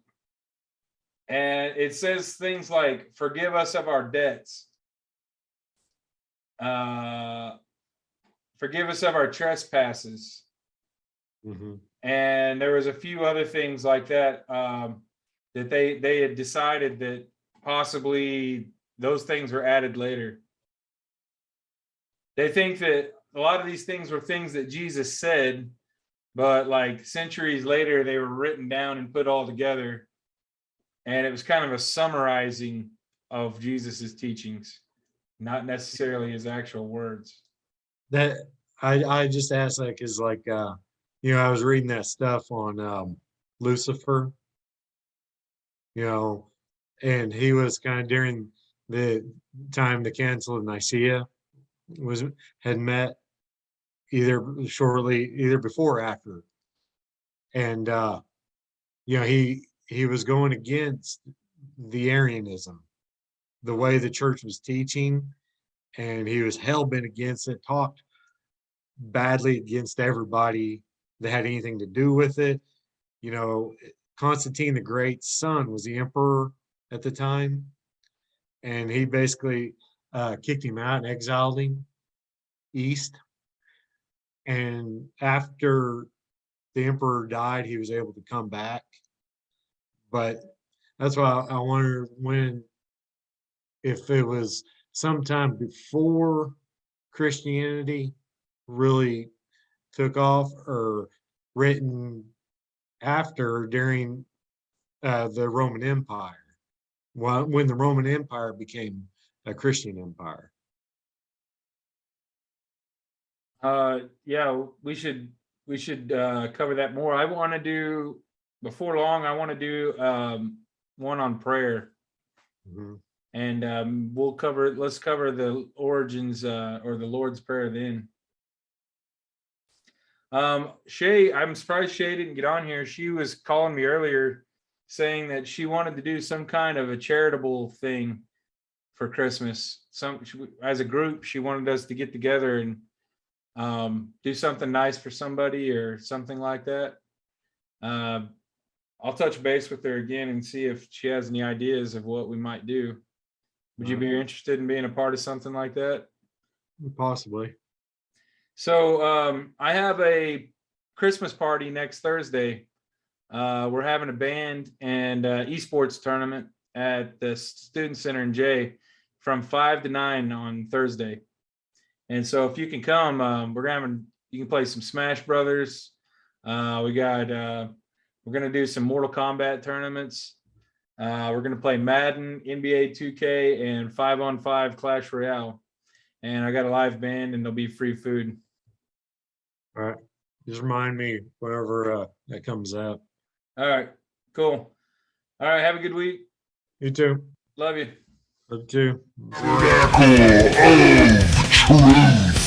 And it says things like, forgive us of our debts. Forgive us of our trespasses. Mm-hmm. And there was a few other things like that, that they had decided that possibly those things were added later. They think that a lot of these things were things that Jesus said, but like centuries later, they were written down and put all together. And it was kind of a summarizing of Jesus's teachings, not necessarily his actual words. That I just asked that because like I was reading that stuff on Lucifer, and he was kind of during the time the Council of Nicaea had met, either before or after, and he was going against the Arianism, the way the church was teaching, and he was hell-bent against it, talked badly against everybody that had anything to do with it. Constantine the Great's son was the emperor at the time, and he basically kicked him out and exiled him east. And after the emperor died, he was able to come back. But that's why I wonder if it was sometime before Christianity really took off, or written after, during the Roman Empire, when the Roman Empire became a Christian empire. Yeah, we should cover that more. I want to do, before long, I want to do one on prayer. Mhm. And let's cover the origins or the Lord's Prayer then. Shay, I'm surprised Shay didn't get on here. She was calling me earlier saying that she wanted to do some kind of a charitable thing for Christmas. As a group, she wanted us to get together and do something nice for somebody or something like that. I'll touch base with her again and see if she has any ideas of what we might do. Would you be interested in being a part of something like that? Possibly. So I have a Christmas party next Thursday. We're having a band and esports tournament at the Student Center in Jay from 5 to 9 on Thursday. And so if you can come, you can play some Smash Brothers. We're going to do some Mortal Kombat tournaments. We're going to play Madden, NBA 2K, and 5-on-5 Clash Royale. And I got a live band, and there'll be free food. All right. Just remind me whenever that comes out. All right. Cool. All right. Have a good week. You too. Love you. Love you too. Tabernacle of Truth.